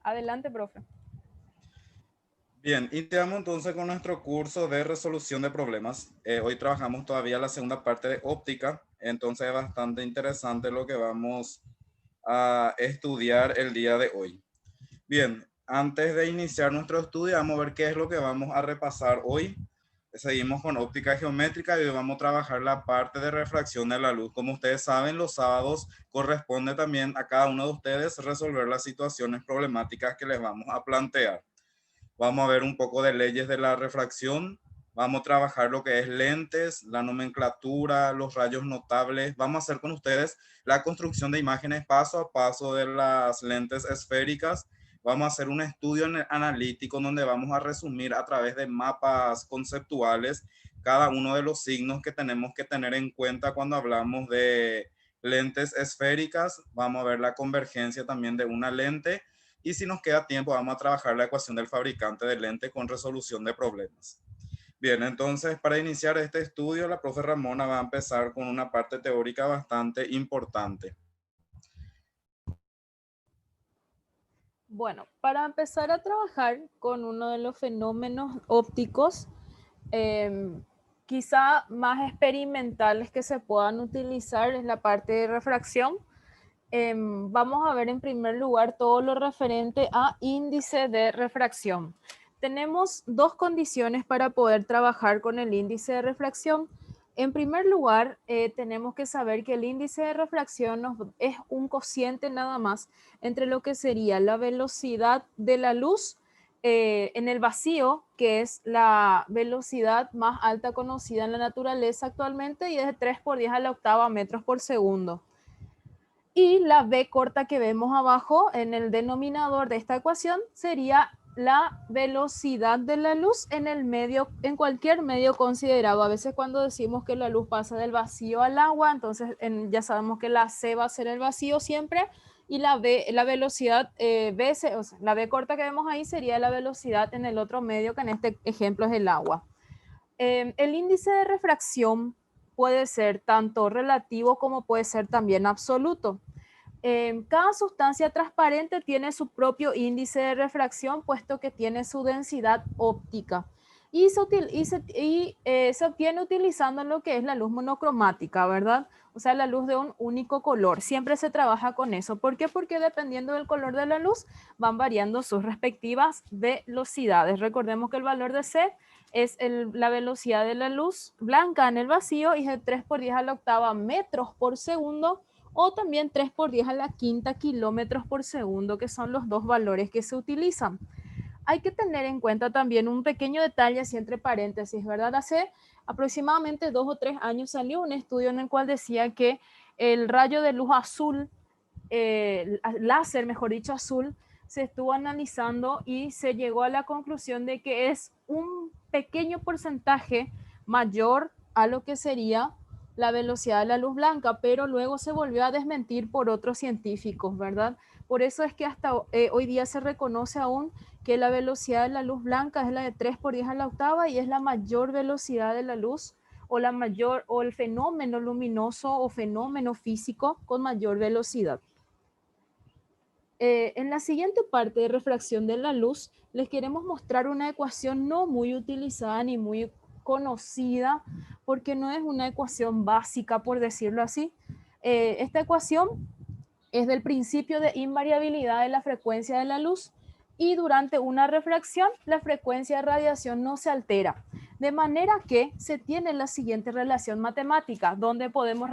Adelante, profe. Bien, iniciamos entonces con nuestro curso de resolución de problemas. Hoy trabajamos todavía la segunda parte de óptica, entonces es bastante interesante lo que vamos a estudiar el día de hoy. Bien, antes de iniciar nuestro estudio, vamos a ver qué es lo que vamos a repasar hoy. Seguimos con óptica geométrica y hoy vamos a trabajar la parte de refracción de la luz. Como ustedes saben, los sábados corresponde también a cada uno de ustedes resolver las situaciones problemáticas que les vamos a plantear. Vamos a ver un poco de leyes de la refracción. Vamos a trabajar lo que es lentes, la nomenclatura, los rayos notables. Vamos a hacer con ustedes la construcción de imágenes paso a paso de las lentes esféricas. Vamos a hacer un estudio analítico donde vamos a resumir a través de mapas conceptuales cada uno de los signos que tenemos que tener en cuenta cuando hablamos de lentes esféricas. Vamos a ver la convergencia también de una lente y si nos queda tiempo vamos a trabajar la ecuación del fabricante de lente con resolución de problemas. Bien, entonces para iniciar este estudio la profe Ramona va a empezar con una parte teórica bastante importante. Bueno, para empezar a trabajar con uno de los fenómenos ópticos, quizá más experimentales que se puedan utilizar es la parte de refracción. Vamos a ver en primer lugar todo lo referente a índice de refracción. Tenemos dos condiciones para poder trabajar con el índice de refracción. En primer lugar, tenemos que saber que el índice de refracción es un cociente nada más entre lo que sería la velocidad de la luz en el vacío, que es la velocidad más alta conocida en la naturaleza actualmente, y es de 3 por 10 a la octava metros por segundo. Y la b corta que vemos abajo en el denominador de esta ecuación sería la velocidad de la luz en el medio, en cualquier medio considerado. A veces cuando decimos que la luz pasa del vacío al agua, entonces ya sabemos que la c va a ser el vacío siempre, y la b, la velocidad b, o sea, la b corta que vemos ahí sería la velocidad en el otro medio, que en este ejemplo es el agua. El índice de refracción puede ser tanto relativo como puede ser también absoluto. Cada sustancia transparente tiene su propio índice de refracción, puesto que tiene su densidad óptica. Y se obtiene utilizando lo que es la luz monocromática, ¿verdad? O sea, la luz de un único color. Siempre se trabaja con eso. ¿Por qué? Porque dependiendo del color de la luz, van variando sus respectivas velocidades. Recordemos que el valor de C es la velocidad de la luz blanca en el vacío y es de 3 por 10 a la octava metros por segundo, o también 3 por 10 a la quinta kilómetros por segundo, que son los dos valores que se utilizan. Hay que tener en cuenta también un pequeño detalle, así entre paréntesis, ¿verdad? Hace aproximadamente 2 o 3 años salió un estudio en el cual decía que el rayo de luz azul, láser, mejor dicho, azul, se estuvo analizando y se llegó a la conclusión de que es un pequeño porcentaje mayor a lo que sería la velocidad de la luz blanca, pero luego se volvió a desmentir por otros científicos, ¿verdad? Por eso es que hasta hoy día se reconoce aún que la velocidad de la luz blanca es la de 3 por 10 a la octava y es la mayor velocidad de la luz, o la mayor, o el fenómeno luminoso o fenómeno físico con mayor velocidad. En la siguiente parte de refracción de la luz, les queremos mostrar una ecuación no muy utilizada ni muy conocida, porque no es una ecuación básica, por decirlo así. Esta ecuación es del principio de invariabilidad de la frecuencia de la luz, y durante una refracción la frecuencia de radiación no se altera. De manera que se tiene la siguiente relación matemática, donde podemos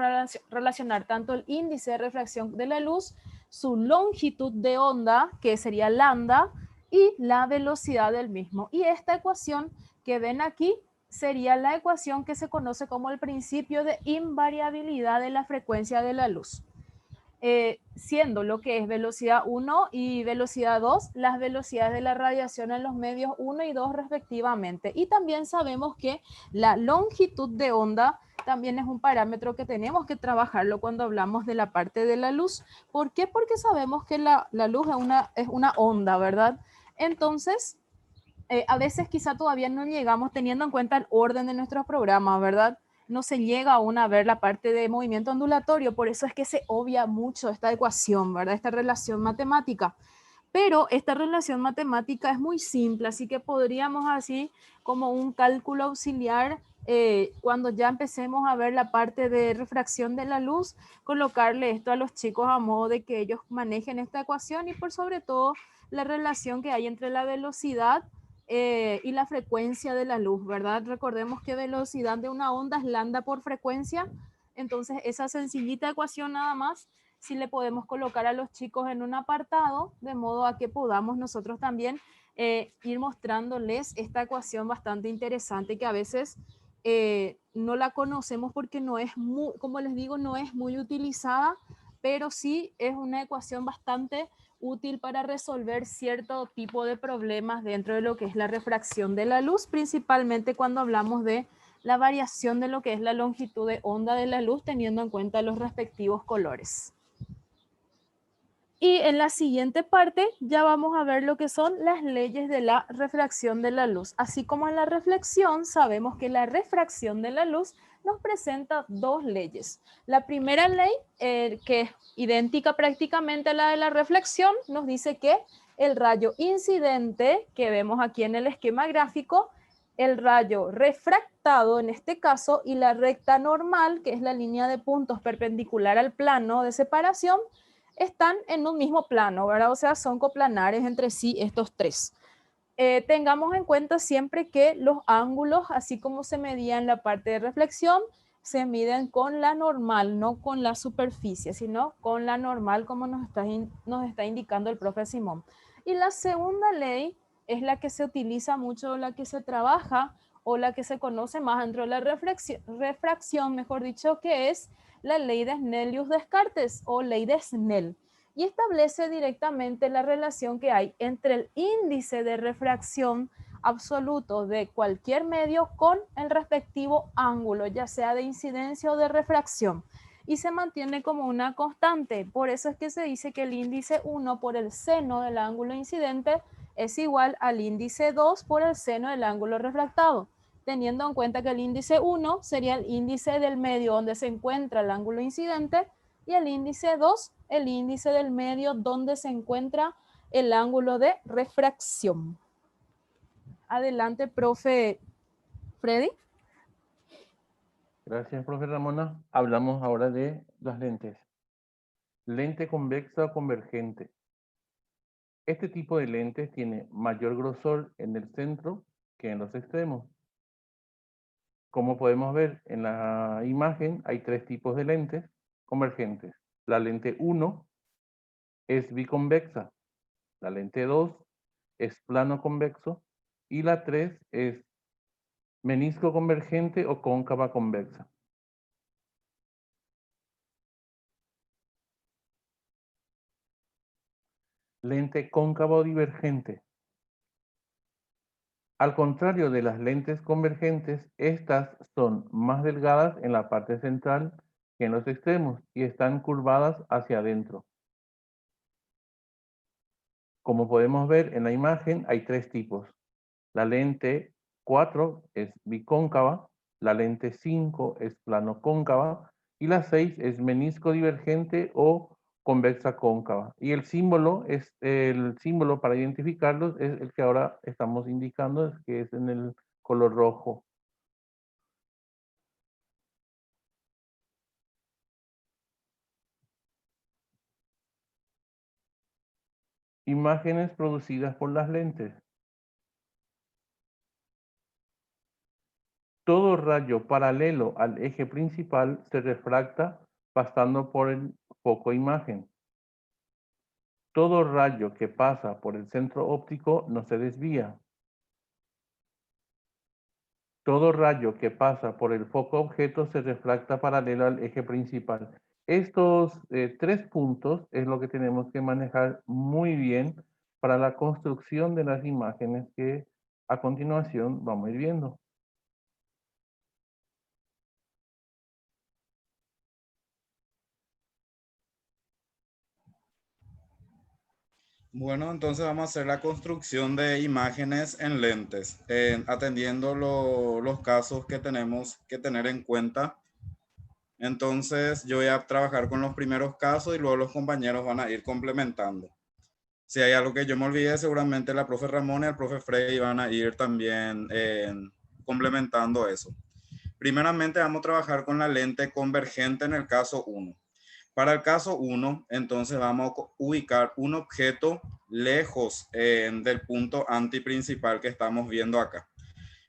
relacionar tanto el índice de refracción de la luz, su longitud de onda, que sería lambda, y la velocidad del mismo. Y esta ecuación que ven aquí sería la ecuación que se conoce como el principio de invariabilidad de la frecuencia de la luz. Siendo lo que es velocidad 1 y velocidad 2, las velocidades de la radiación en los medios 1 y 2 respectivamente. Y también sabemos que la longitud de onda también es un parámetro que tenemos que trabajarlo cuando hablamos de la parte de la luz. ¿Por qué? Porque sabemos que la luz es una onda, ¿verdad? Entonces, a veces quizá todavía no llegamos teniendo en cuenta el orden de nuestros programas, ¿verdad? No se llega aún a ver la parte de movimiento ondulatorio, por eso es que se obvia mucho esta ecuación, ¿verdad? Esta relación matemática. Pero esta relación matemática es muy simple, así que podríamos así como un cálculo auxiliar, cuando ya empecemos a ver la parte de refracción de la luz, colocarle esto a los chicos a modo de que ellos manejen esta ecuación y por sobre todo la relación que hay entre la velocidad y la frecuencia de la luz, ¿verdad? Recordemos que velocidad de una onda es lambda por frecuencia, entonces esa sencillita ecuación nada más si le podemos colocar a los chicos en un apartado, de modo a que podamos nosotros también ir mostrándoles esta ecuación bastante interesante que a veces no la conocemos porque no es muy, como les digo, no es muy utilizada, pero sí es una ecuación bastante útil para resolver cierto tipo de problemas dentro de lo que es la refracción de la luz, principalmente cuando hablamos de la variación de lo que es la longitud de onda de la luz teniendo en cuenta los respectivos colores. Y en la siguiente parte ya vamos a ver lo que son las leyes de la refracción de la luz. Así como en la reflexión, sabemos que la refracción de la luz nos presenta dos leyes. La primera ley, que es idéntica prácticamente a la de la reflexión, nos dice que el rayo incidente, que vemos aquí en el esquema gráfico, el rayo refractado en este caso y la recta normal, que es la línea de puntos perpendicular al plano de separación, están en un mismo plano, ¿verdad? O sea, son coplanares entre sí estos tres. Tengamos en cuenta siempre que los ángulos, así como se medía en la parte de reflexión, se miden con la normal, no con la superficie, sino con la normal, como nos está indicando el profe Simón. Y la segunda ley es la que se utiliza mucho, la que se trabaja o la que se conoce más dentro de la refracción, mejor dicho, que es la ley de Snellius-Descartes o ley de Snell, y establece directamente la relación que hay entre el índice de refracción absoluto de cualquier medio con el respectivo ángulo, ya sea de incidencia o de refracción, y se mantiene como una constante. Por eso es que se dice que el índice 1 por el seno del ángulo incidente es igual al índice 2 por el seno del ángulo refractado, teniendo en cuenta que el índice 1 sería el índice del medio donde se encuentra el ángulo incidente y el índice 2, el índice del medio donde se encuentra el ángulo de refracción. Adelante, profe Freddy. Gracias, profe Ramona. Hablamos ahora de las lentes. Lente convexa o convergente. Este tipo de lentes tiene mayor grosor en el centro que en los extremos. Como podemos ver en la imagen, hay tres tipos de lentes convergentes. La lente 1 es biconvexa, la lente 2 es plano convexo y la 3 es menisco convergente o cóncava convexa. Lente cóncavo divergente. Al contrario de las lentes convergentes, estas son más delgadas en la parte central que en los extremos y están curvadas hacia adentro. Como podemos ver en la imagen, hay tres tipos. La lente 4 es bicóncava, la lente 5 es plano cóncava y la 6 es menisco divergente o convexa cóncava. Y el símbolo para identificarlos es el que ahora estamos indicando, que es en el color rojo. Imágenes producidas por las lentes. Todo rayo paralelo al eje principal se refracta pasando por el foco imagen. Todo rayo que pasa por el centro óptico no se desvía. Todo rayo que pasa por el foco objeto se refracta paralelo al eje principal. Estos tres puntos es lo que tenemos que manejar muy bien para la construcción de las imágenes que a continuación vamos a ir viendo. Bueno, entonces vamos a hacer la construcción de imágenes en lentes, atendiendo los casos que tenemos que tener en cuenta. Entonces yo voy a trabajar con los primeros casos y luego los compañeros van a ir complementando. Si hay algo que yo me olvidé, seguramente la profe Ramón y el profe Freddy van a ir también complementando eso. Primeramente vamos a trabajar con la lente convergente en el caso 1. Para el caso 1, entonces vamos a ubicar un objeto lejos del punto antiprincipal que estamos viendo acá.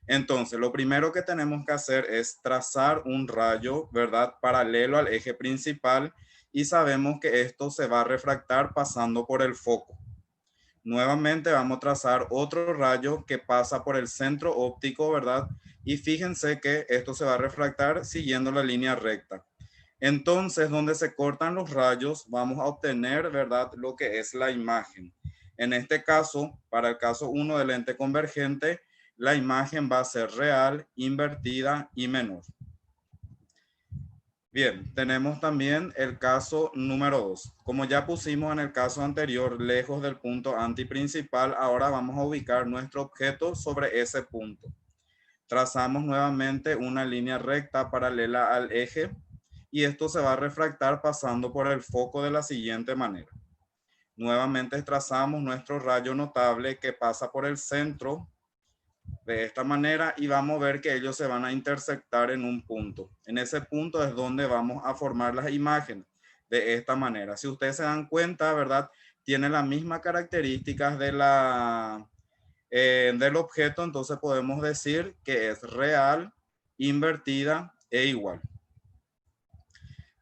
Entonces, lo primero que tenemos que hacer es trazar un rayo, ¿verdad? Paralelo al eje principal, y sabemos que esto se va a refractar pasando por el foco. Nuevamente vamos a trazar otro rayo que pasa por el centro óptico, ¿verdad? Y fíjense que esto se va a refractar siguiendo la línea recta. Entonces, donde se cortan los rayos, vamos a obtener, ¿verdad?, lo que es la imagen. En este caso, para el caso 1 de lente convergente, la imagen va a ser real, invertida y menor. Bien, tenemos también el caso número 2. Como ya pusimos en el caso anterior, lejos del punto antiprincipal, ahora vamos a ubicar nuestro objeto sobre ese punto. Trazamos nuevamente una línea recta paralela al eje y esto se va a refractar pasando por el foco de la siguiente manera. Nuevamente trazamos nuestro rayo notable que pasa por el centro de esta manera y vamos a ver que ellos se van a intersectar en un punto. En ese punto es donde vamos a formar las imágenes de esta manera. Si ustedes se dan cuenta, ¿verdad? Tiene las mismas características de del objeto, entonces podemos decir que es real, invertida e igual.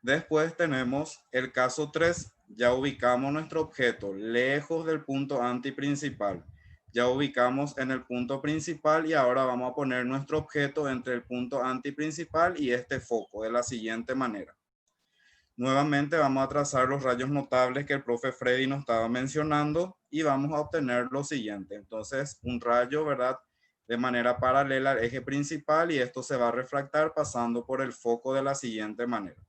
Después tenemos el caso 3. Ya ubicamos nuestro objeto lejos del punto antiprincipal. Ya ubicamos en el punto principal y ahora vamos a poner nuestro objeto entre el punto antiprincipal y este foco de la siguiente manera. Nuevamente vamos a trazar los rayos notables que el profe Freddy nos estaba mencionando y vamos a obtener lo siguiente. Entonces, un rayo, ¿verdad?, de manera paralela al eje principal y esto se va a refractar pasando por el foco de la siguiente manera.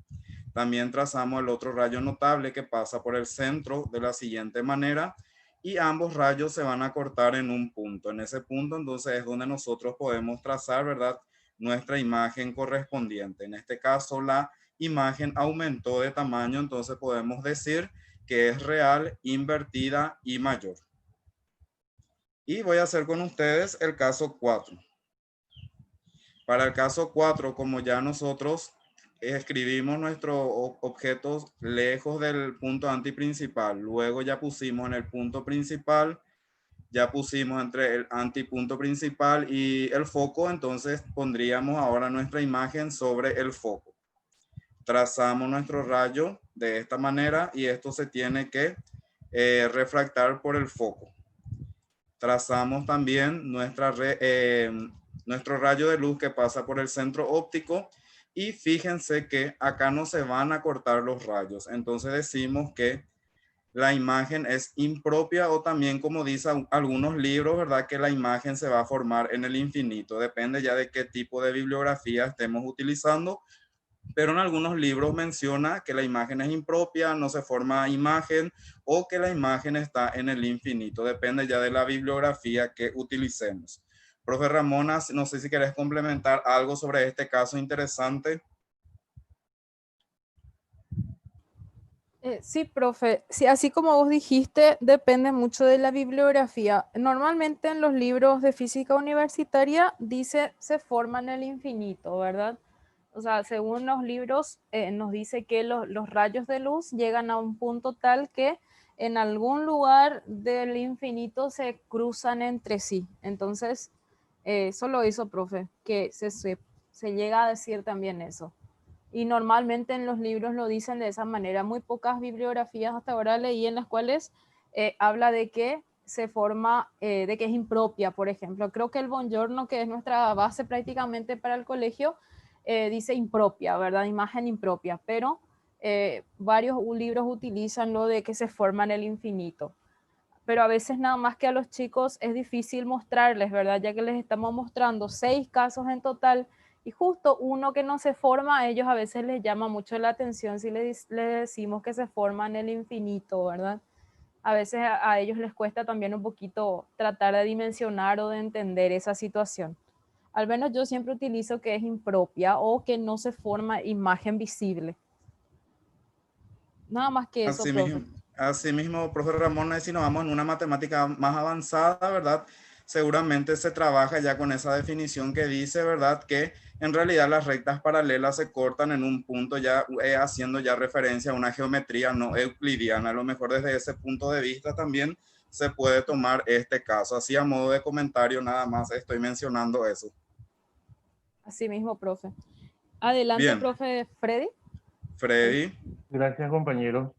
También trazamos el otro rayo notable que pasa por el centro de la siguiente manera y ambos rayos se van a cortar en un punto. En ese punto entonces es donde nosotros podemos trazar, ¿verdad?, nuestra imagen correspondiente. En este caso la imagen aumentó de tamaño, entonces podemos decir que es real, invertida y mayor. Y voy a hacer con ustedes el caso 4. Para el caso 4, como ya nosotros escribimos nuestros objetos lejos del punto antiprincipal, luego ya pusimos en el punto principal, ya pusimos entre el antipunto principal y el foco, entonces pondríamos ahora nuestra imagen sobre el foco. Trazamos nuestro rayo de esta manera y esto se tiene que refractar por el foco. Trazamos también nuestro rayo de luz que pasa por el centro óptico y fíjense que acá no se van a cortar los rayos. Entonces decimos que la imagen es impropia o también, como dicen algunos libros, ¿verdad?, que la imagen se va a formar en el infinito. Depende ya de qué tipo de bibliografía estemos utilizando, pero en algunos libros menciona que la imagen es impropia, no se forma imagen o que la imagen está en el infinito. Depende ya de la bibliografía que utilicemos. Profe Ramona, no sé si querés complementar algo sobre este caso interesante. Sí, profe. Sí, así como vos dijiste, depende mucho de la bibliografía. Normalmente en los libros de física universitaria dice se forma en el infinito, ¿verdad? O sea, según los libros nos dice que los rayos de luz llegan a un punto tal que en algún lugar del infinito se cruzan entre sí. Entonces, solo eso, profe, que se llega a decir también eso. Y normalmente en los libros lo dicen de esa manera. Muy pocas bibliografías hasta ahora leí en las cuales habla de que se forma, de que es impropia, por ejemplo. Creo que el Bongiorno, que es nuestra base prácticamente para el colegio, dice impropia, ¿verdad? Imagen impropia, pero varios libros utilizan lo de que se forma en el infinito. Pero a veces nada más que a los chicos es difícil mostrarles, ¿verdad? Ya que les estamos mostrando 6 casos en total y justo uno que no se forma, a ellos a veces les llama mucho la atención si les decimos que se forma en el infinito, ¿verdad? A veces a ellos les cuesta también un poquito tratar de dimensionar o de entender esa situación. Al menos yo siempre utilizo que es impropia o que no se forma imagen visible. Nada más que eso, profe. Asimismo, profe Ramón, si nos vamos en una matemática más avanzada, ¿verdad? Seguramente se trabaja ya con esa definición que dice, ¿verdad? Que en realidad las rectas paralelas se cortan en un punto ya haciendo ya referencia a una geometría no euclidiana. A lo mejor desde ese punto de vista también se puede tomar este caso. Así a modo de comentario nada más estoy mencionando eso. Así mismo, profe. Adelante, Bien, profe Freddy. Freddy. Gracias, compañeros.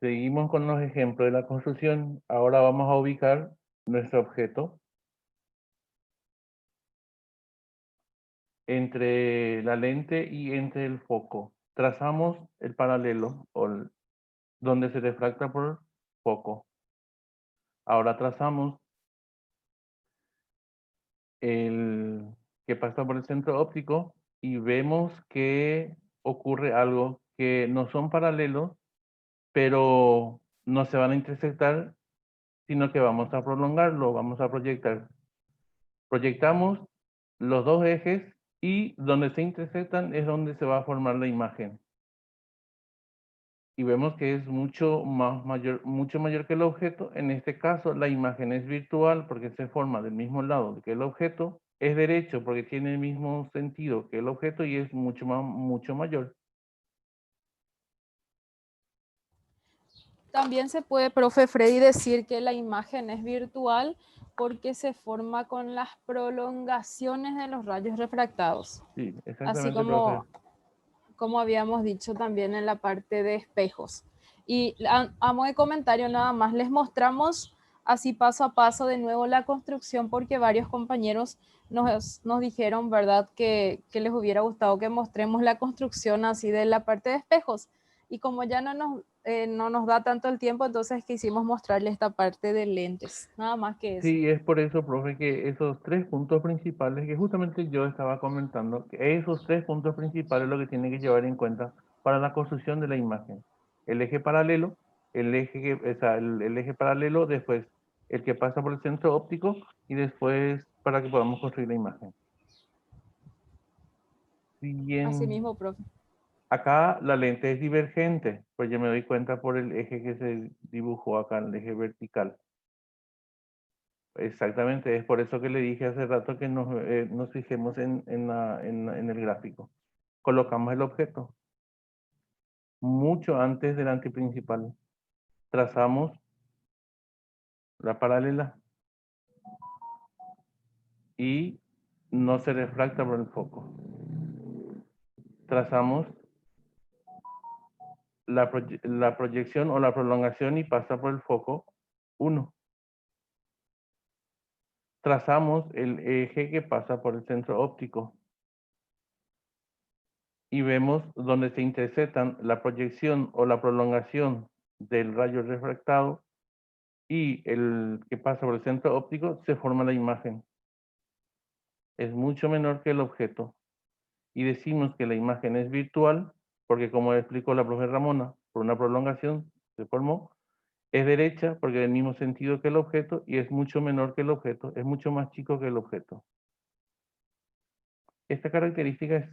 Seguimos con los ejemplos de la construcción. Ahora vamos a ubicar nuestro objeto entre la lente y entre el foco. Trazamos el paralelo donde se refracta por foco. Ahora trazamos el que pasa por el centro óptico y vemos que ocurre algo que no son paralelos, pero no se van a intersectar, sino que vamos a prolongarlo, vamos a proyectar. Proyectamos los dos ejes y donde se intersectan es donde se va a formar la imagen. Y vemos que es mucho mayor que el objeto. En este caso, la imagen es virtual porque se forma del mismo lado que el objeto. Es derecho porque tiene el mismo sentido que el objeto y es mucho mayor. También se puede, profe Freddy, decir que la imagen es virtual porque se forma con las prolongaciones de los rayos refractados. Sí, Así exactamente, profe. como habíamos dicho también en la parte de espejos. Y a modo de comentario nada más, les mostramos así paso a paso de nuevo la construcción porque varios compañeros nos dijeron, ¿verdad?, que les hubiera gustado que mostremos la construcción así de la parte de espejos. Y como ya no nos da tanto el tiempo, entonces quisimos mostrarles esta parte de lentes. Nada más que eso. Sí, es por eso, profe, que esos tres puntos principales que justamente yo estaba comentando, que esos tres puntos principales es lo que tiene que llevar en cuenta para la construcción de la imagen. El eje paralelo, el eje paralelo, después el que pasa por el centro óptico y después para que podamos construir la imagen. Así Bien, mismo, profe. acá la lente es divergente, pues yo me doy cuenta por el eje que se dibujó acá, el eje vertical. Exactamente, es por eso que le dije hace rato que nos fijemos en el gráfico. Colocamos el objeto mucho antes del antiprincipal. Trazamos la paralela y no se refracta por el foco. Trazamos la proyección o la prolongación y pasa por el foco 1. Trazamos el eje que pasa por el centro óptico. Y vemos donde se intersectan la proyección o la prolongación del rayo refractado y el que pasa por el centro óptico, se forma la imagen. Es mucho menor que el objeto. Y decimos que la imagen es virtual porque, como explicó la profe Ramona, por una prolongación se formó. Es derecha porque es el mismo sentido que el objeto y es mucho menor que el objeto, es mucho más chico que el objeto. Esta característica es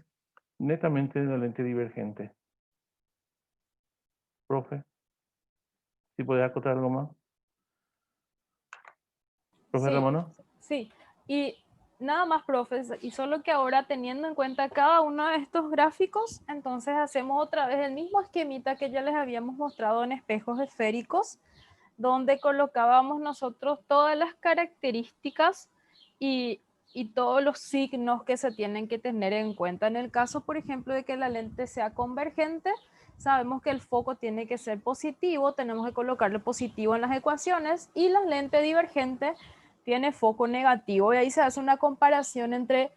netamente de la lente divergente. Profe, si puede acotar algo más. Profe Sí, Ramona. sí. Y nada más, profes, y solo que ahora teniendo en cuenta cada uno de estos gráficos, entonces hacemos otra vez el mismo esquemita que ya les habíamos mostrado en espejos esféricos, donde colocábamos nosotros todas las características y, y todos los signos que se tienen que tener en cuenta. En el caso, por ejemplo, de que la lente sea convergente, sabemos que el foco tiene que ser positivo, tenemos que colocarle positivo en las ecuaciones, y la lente divergente tiene foco negativo, y ahí se hace una comparación entre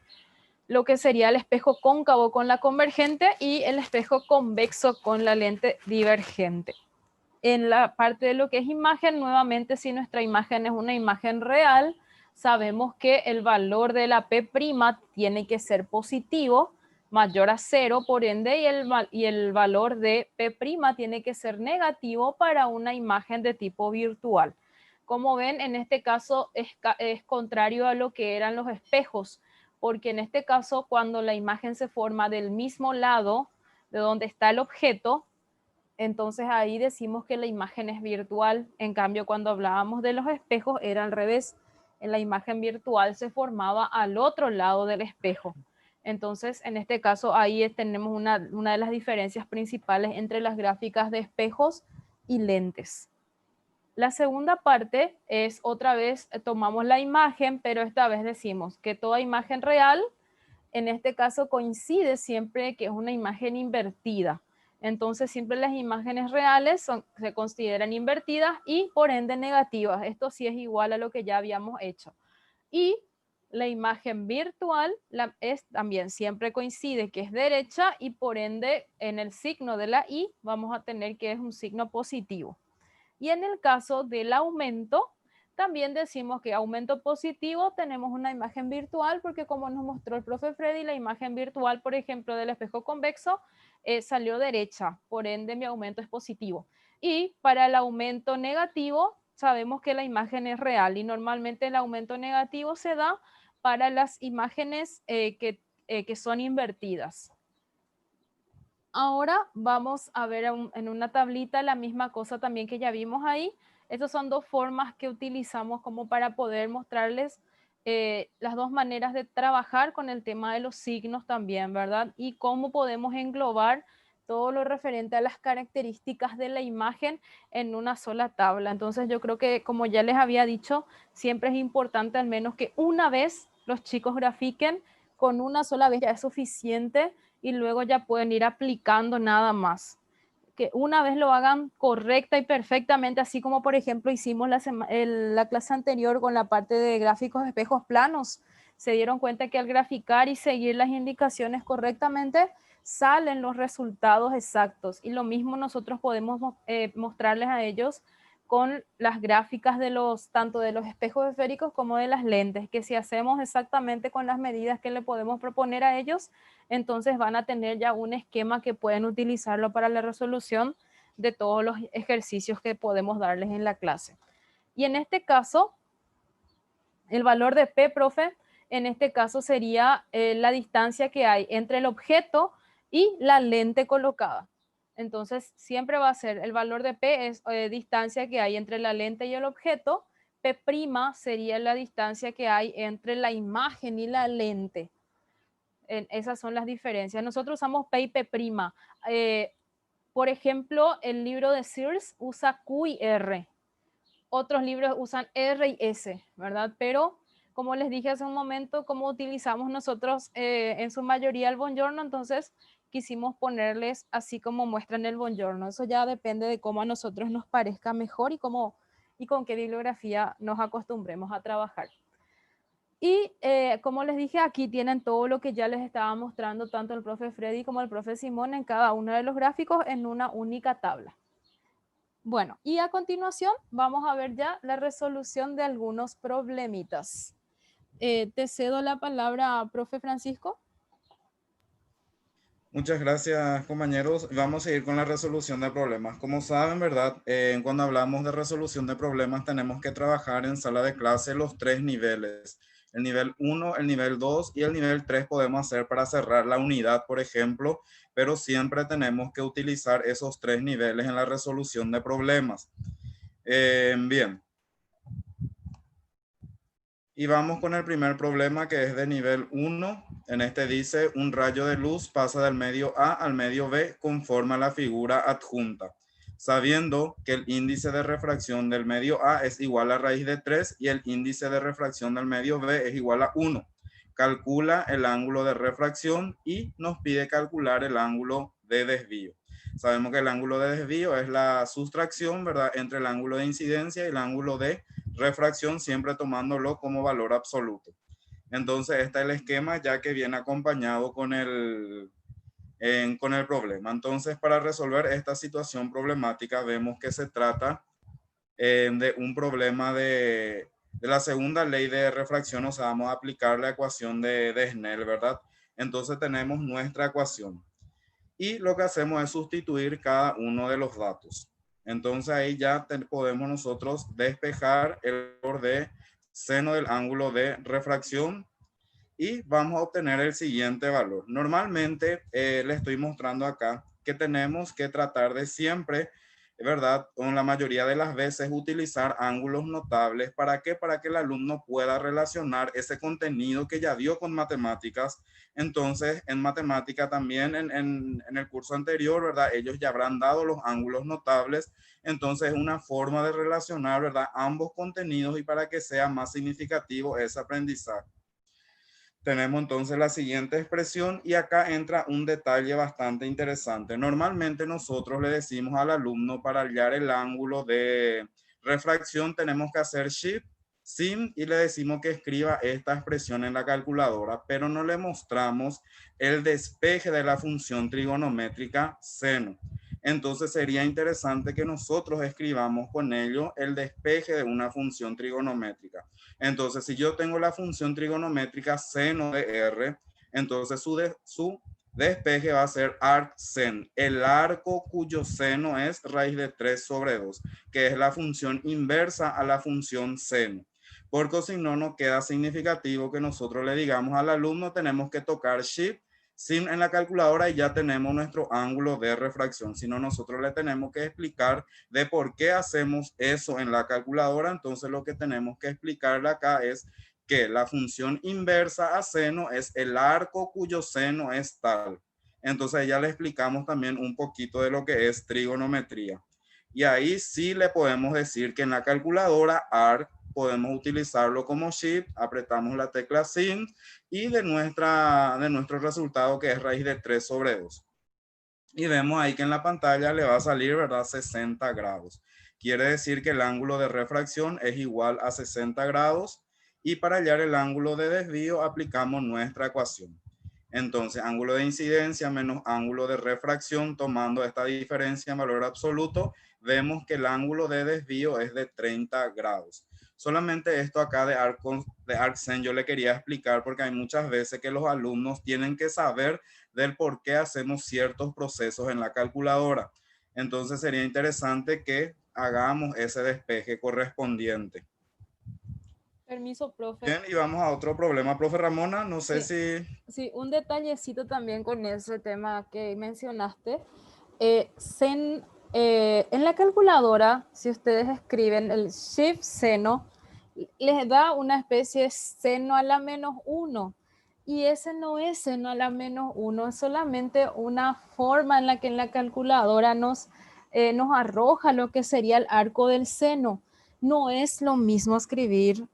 lo que sería el espejo cóncavo con la convergente y el espejo convexo con la lente divergente. En la parte de lo que es imagen, nuevamente, si nuestra imagen es una imagen real, sabemos que el valor de la P' tiene que ser positivo, mayor a 0, por ende, y el valor de P' tiene que ser negativo para una imagen de tipo virtual. Como ven, en este caso es contrario a lo que eran los espejos, porque en este caso, cuando la imagen se forma del mismo lado de donde está el objeto, Entonces ahí decimos que la imagen es virtual. En cambio, cuando hablábamos de los espejos era al revés. En la imagen virtual se formaba al otro lado del espejo. Entonces, en este caso, ahí tenemos una de las diferencias principales entre las gráficas de espejos y lentes. La segunda parte es otra vez tomamos la imagen, pero esta vez decimos que toda imagen real, en este caso coincide siempre que es una imagen invertida. Entonces siempre las imágenes reales se consideran invertidas y por ende negativas. Esto sí es igual a lo que ya habíamos hecho. Y la imagen virtual también siempre coincide que es derecha y por ende en el signo de la I vamos a tener que es un signo positivo. Y en el caso del aumento, también decimos que aumento positivo tenemos una imagen virtual porque como nos mostró el profe Freddy, la imagen virtual, por ejemplo, del espejo convexo salió derecha, por ende mi aumento es positivo. Y para el aumento negativo, sabemos que la imagen es real y normalmente el aumento negativo se da para las imágenes que son invertidas. Ahora vamos a ver en una tablita la misma cosa también que ya vimos ahí. Estas son dos formas que utilizamos como para poder mostrarles las dos maneras de trabajar con el tema de los signos también, ¿verdad? Y cómo podemos englobar todo lo referente a las características de la imagen en una sola tabla. Entonces yo creo que, como ya les había dicho, siempre es importante al menos que una vez los chicos grafiquen, con una sola vez ya es suficiente y luego ya pueden ir aplicando nada más. Que una vez lo hagan correcta y perfectamente, así como por ejemplo hicimos la clase anterior con la parte de gráficos de espejos planos. Se dieron cuenta que al graficar y seguir las indicaciones correctamente, salen los resultados exactos. Y lo mismo nosotros podemos mostrarles a ellos con las gráficas tanto de los espejos esféricos como de las lentes, que si hacemos exactamente con las medidas que le podemos proponer a ellos, entonces van a tener ya un esquema que pueden utilizarlo para la resolución de todos los ejercicios que podemos darles en la clase. Y en este caso, el valor de P, profe, en este caso sería la distancia que hay entre el objeto y la lente colocada. Entonces, siempre va a ser el valor de P es distancia que hay entre la lente y el objeto. P' sería la distancia que hay entre la imagen y la lente. Esas son las diferencias. Nosotros usamos P y P'. Por ejemplo, el libro de Sears usa Q y R. Otros libros usan R y S, ¿verdad? Pero, como les dije hace un momento, como utilizamos nosotros en su mayoría el Buongiorno, entonces quisimos ponerles así como muestran el Buongiorno. Eso ya depende de cómo a nosotros nos parezca mejor y con qué bibliografía nos acostumbremos a trabajar. Y como les dije, aquí tienen todo lo que ya les estaba mostrando tanto el profe Freddy como el profe Simón en cada uno de los gráficos en una única tabla. Bueno, y a continuación vamos a ver ya la resolución de algunos problemitas. Te cedo la palabra, profe Francisco. Muchas gracias, compañeros. Vamos a ir con la resolución de problemas. Como saben, ¿verdad? Cuando hablamos de resolución de problemas, tenemos que trabajar en sala de clase los 3 niveles. El nivel 1, el nivel 2 y el nivel 3 podemos hacer para cerrar la unidad, por ejemplo, pero siempre tenemos que utilizar esos 3 niveles en la resolución de problemas. Bien. Y vamos con el primer problema, que es de nivel 1. En este dice, un rayo de luz pasa del medio A al medio B conforme a la figura adjunta, sabiendo que el índice de refracción del medio A es igual a raíz de 3 y el índice de refracción del medio B es igual a 1. Calcula el ángulo de refracción y nos pide calcular el ángulo de desvío. Sabemos que el ángulo de desvío es la sustracción, ¿verdad?, entre el ángulo de incidencia y el ángulo de refracción, siempre tomándolo como valor absoluto. Entonces, este es el esquema ya que viene acompañado con el problema. Entonces, para resolver esta situación problemática, vemos que se trata de un problema de la segunda ley de refracción, o sea, vamos a aplicar la ecuación de Snell, ¿verdad? Entonces, tenemos nuestra ecuación. Y lo que hacemos es sustituir cada uno de los datos. Entonces ahí ya podemos nosotros despejar el valor de seno del ángulo de refracción y vamos a obtener el siguiente valor. Normalmente le estoy mostrando acá que tenemos que tratar de siempre, ¿verdad? O en la mayoría de las veces utilizar ángulos notables. ¿Para qué? Para que el alumno pueda relacionar ese contenido que ya dio con matemáticas. Entonces, en matemática también, en el curso anterior, ¿verdad? Ellos ya habrán dado los ángulos notables. Entonces, es una forma de relacionar, ¿verdad? Ambos contenidos y para que sea más significativo ese aprendizaje. Tenemos entonces la siguiente expresión y acá entra un detalle bastante interesante. Normalmente nosotros le decimos al alumno para hallar el ángulo de refracción tenemos que hacer shift, sim y le decimos que escriba esta expresión en la calculadora, pero no le mostramos el despeje de la función trigonométrica seno. Entonces sería interesante que nosotros escribamos con ello el despeje de una función trigonométrica. Entonces, si yo tengo la función trigonométrica seno de R, entonces su despeje va a ser arcsen, el arco cuyo seno es raíz de 3 sobre 2, que es la función inversa a la función seno. Porque si no, nos queda significativo que nosotros le digamos al alumno, tenemos que tocar shift sim en la calculadora y ya tenemos nuestro ángulo de refracción. Si no, nosotros le tenemos que explicar de por qué hacemos eso en la calculadora. Entonces lo que tenemos que explicarle acá es que la función inversa a seno es el arco cuyo seno es tal. Entonces ya le explicamos también un poquito de lo que es trigonometría. Y ahí sí le podemos decir que en la calculadora arc podemos utilizarlo como shift, apretamos la tecla sin y de nuestro resultado que es raíz de 3 sobre 2. Y vemos ahí que en la pantalla le va a salir, ¿verdad? 60 grados. Quiere decir que el ángulo de refracción es igual a 60 grados y para hallar el ángulo de desvío aplicamos nuestra ecuación. Entonces, ángulo de incidencia menos ángulo de refracción, tomando esta diferencia en valor absoluto, vemos que el ángulo de desvío es de 30 grados. Solamente esto acá de arcsen yo le quería explicar porque hay muchas veces que los alumnos tienen que saber del por qué hacemos ciertos procesos en la calculadora. Entonces sería interesante que hagamos ese despeje correspondiente. Permiso, profe. Bien, y vamos a otro problema, profe Ramona. No sé si... Sí, un detallecito también con ese tema que mencionaste. En la calculadora, si ustedes escriben el shift seno, les da una especie de seno a la menos 1. Y ese no es seno a la menos 1, es solamente una forma en la que en la calculadora nos arroja lo que sería el arco del seno. No es lo mismo escribir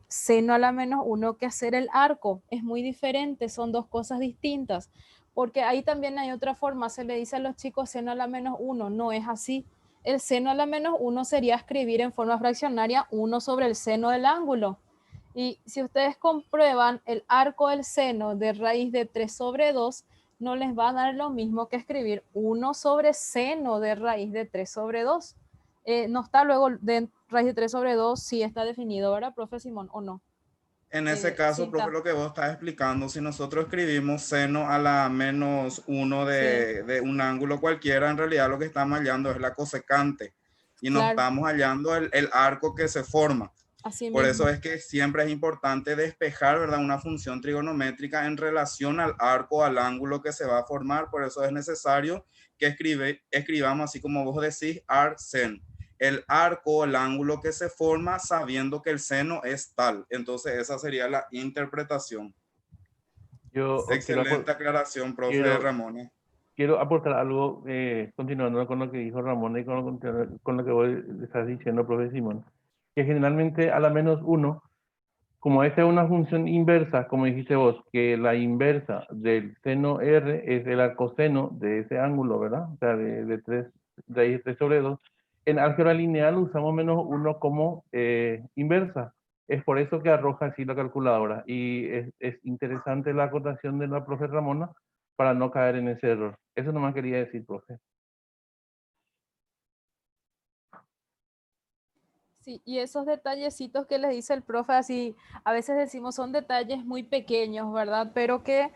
seno a la menos 1 que hacer el arco. Es muy diferente, son dos cosas distintas. Porque ahí también hay otra forma, se le dice a los chicos seno a la menos 1, no es así. El seno a la menos 1 sería escribir en forma fraccionaria 1 sobre el seno del ángulo. Y si ustedes comprueban el arco del seno de raíz de 3 sobre 2, no les va a dar lo mismo que escribir 1 sobre seno de raíz de 3 sobre 2. No está luego de raíz de 3 sobre 2, sí está definido, ¿verdad, profe Simón, o no? En ese caso, Sí, profe, lo que vos estás explicando, si nosotros escribimos seno a la menos 1 de un ángulo cualquiera, en realidad lo que estamos hallando es la cosecante y no claro, estamos hallando el arco que se forma. así Por mismo. eso es que siempre es importante despejar, ¿verdad? Una función trigonométrica en relación al arco, al ángulo que se va a formar. Por eso es necesario que escribamos, así como vos decís, arcsen. El arco, el ángulo que se forma sabiendo que el seno es tal. Entonces esa sería la interpretación. Yo Excelente aclaración, profe quiero, Ramón. quiero aportar algo, continuando con lo que dijo Ramón y con lo que vos estás diciendo, profe Simón, que generalmente a la menos 1, como esta es una función inversa, como dijiste vos, que la inversa del seno R es el arcoseno de ese ángulo, ¿verdad? O sea, de 3 raíz de 3 sobre 2. En álgebra lineal usamos menos 1 como inversa. Es por eso que arroja así la calculadora. Y es interesante la acotación de la profe Ramona para no caer en ese error. Eso nomás quería decir, profe. Sí, y esos detallecitos que les dice el profe, así a veces decimos son detalles muy pequeños, ¿verdad? Pero que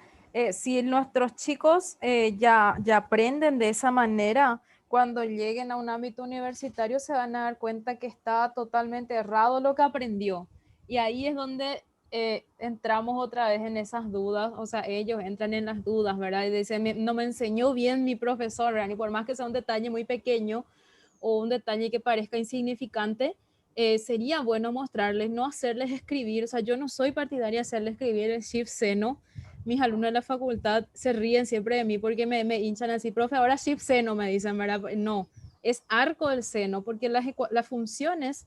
si nuestros chicos ya aprenden de esa manera, cuando lleguen a un ámbito universitario se van a dar cuenta que está totalmente errado lo que aprendió. Y ahí es donde entramos otra vez en esas dudas, o sea, ellos entran en las dudas, ¿verdad? Y dicen, no me enseñó bien mi profesor, ¿verdad? Y por más que sea un detalle muy pequeño o un detalle que parezca insignificante, sería bueno mostrarles, no hacerles escribir, o sea, yo no soy partidaria de hacerles escribir el shift seno. Mis alumnos de la facultad se ríen siempre de mí porque me hinchan así, profe, ahora shift seno, me dicen, ¿verdad? No, es arco del seno, porque las funciones,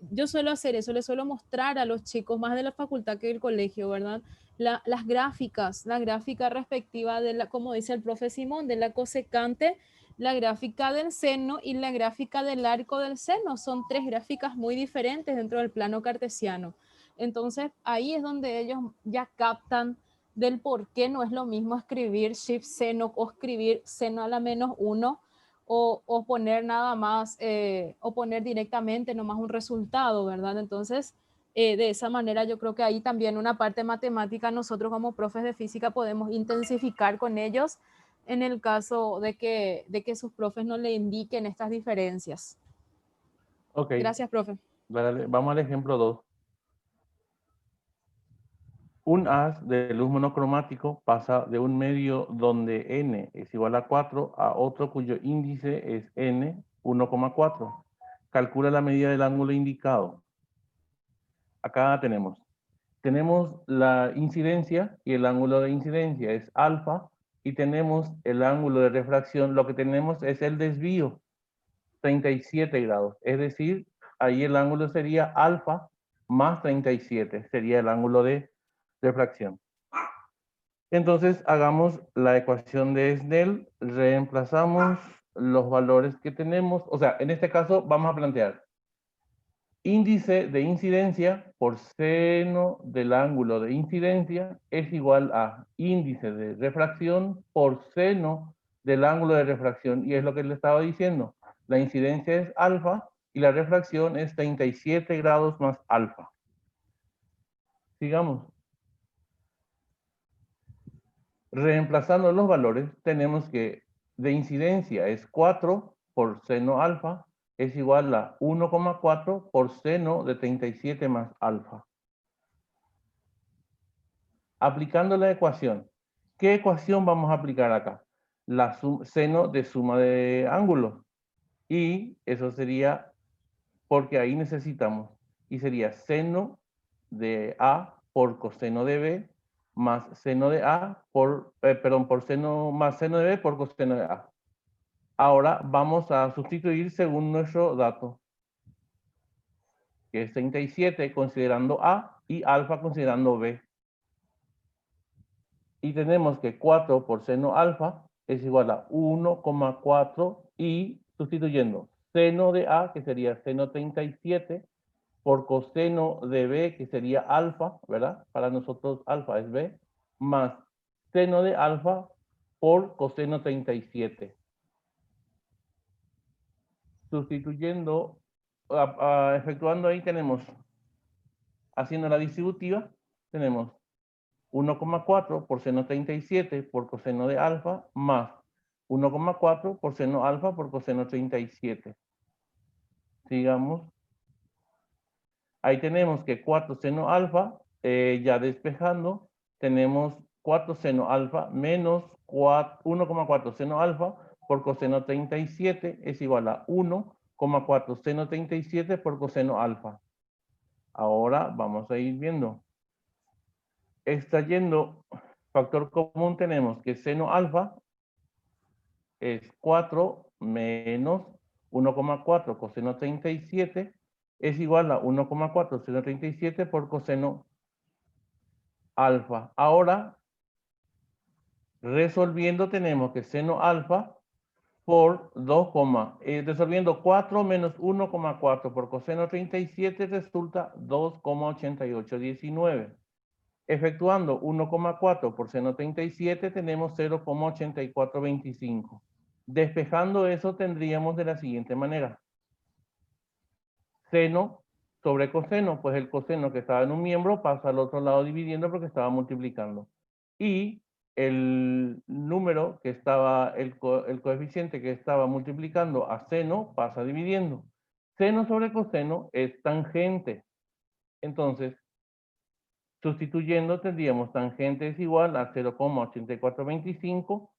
yo suelo hacer eso, les suelo mostrar a los chicos más de la facultad que del colegio, ¿verdad? Las gráficas, la gráfica respectiva de la, como dice el profe Simón, de la cosecante, la gráfica del seno y la gráfica del arco del seno. Son tres gráficas muy diferentes dentro del plano cartesiano. Entonces, ahí es donde ellos ya captan del por qué no es lo mismo escribir shift seno o escribir seno a la -1 o poner nada más, o poner directamente nomás un resultado, ¿verdad? Entonces, de esa manera yo creo que ahí también una parte matemática nosotros como profes de física podemos intensificar con ellos en el caso de que sus profes no le indiquen estas diferencias. Ok, Gracias, profe. vamos al ejemplo 2. Un haz de luz monocromático pasa de un medio donde n es igual a 4 a otro cuyo índice es n 1,4. Calcula la medida del ángulo indicado. Acá tenemos la incidencia y el ángulo de incidencia es alfa y tenemos el ángulo de refracción. Lo que tenemos es el desvío, 37 grados. Es decir, ahí el ángulo sería alfa más 37, sería el ángulo de refracción. Entonces, hagamos la ecuación de Snell, reemplazamos los valores que tenemos, o sea, en este caso vamos a plantear índice de incidencia por seno del ángulo de incidencia es igual a índice de refracción por seno del ángulo de refracción, y es lo que le estaba diciendo. La incidencia es alfa y la refracción es 37 grados más alfa. Sigamos. Reemplazando los valores, tenemos que de incidencia es 4 por seno alfa, es igual a 1,4 por seno de 37 más alfa. Aplicando la ecuación. ¿Qué ecuación vamos a aplicar acá? La seno de suma de ángulos. Y eso sería, porque ahí necesitamos, y sería seno de A por coseno de B más seno de A por, por seno, más seno de B por coseno de A. Ahora vamos a sustituir según nuestro dato, que es 37 considerando A y alfa considerando B. Y tenemos que 4 por seno alfa es igual a 1,4 y sustituyendo seno de A, que sería seno 37, por coseno de B, que sería alfa, ¿verdad? Para nosotros alfa es B, más seno de alfa por coseno 37. Sustituyendo, efectuando ahí tenemos, haciendo la distributiva, tenemos 1,4 por seno 37 por coseno de alfa más 1,4 por seno alfa por coseno 37. Sigamos. Ahí tenemos que 4 seno alfa, ya despejando, tenemos 4 seno alfa menos 1,4 seno alfa por coseno 37 es igual a 1,4 seno 37 por coseno alfa. Ahora vamos a ir viendo. Extrayendo factor común tenemos que seno alfa es 4 menos 1,4 coseno 37 es igual a 1,4 seno 37 por coseno alfa. Ahora, resolviendo tenemos que seno alfa por 2, resolviendo 4 menos 1,4 por coseno 37 resulta 2,8819. Efectuando 1,4 por seno 37 tenemos 0,8425. Despejando eso tendríamos de la siguiente manera. Seno sobre coseno, pues el coseno que estaba en un miembro pasa al otro lado dividiendo porque estaba multiplicando. Y el número que estaba, el coeficiente que estaba multiplicando a seno pasa dividiendo. Seno sobre coseno es tangente. Entonces, Sustituyendo tendríamos tangente es igual a 0,8425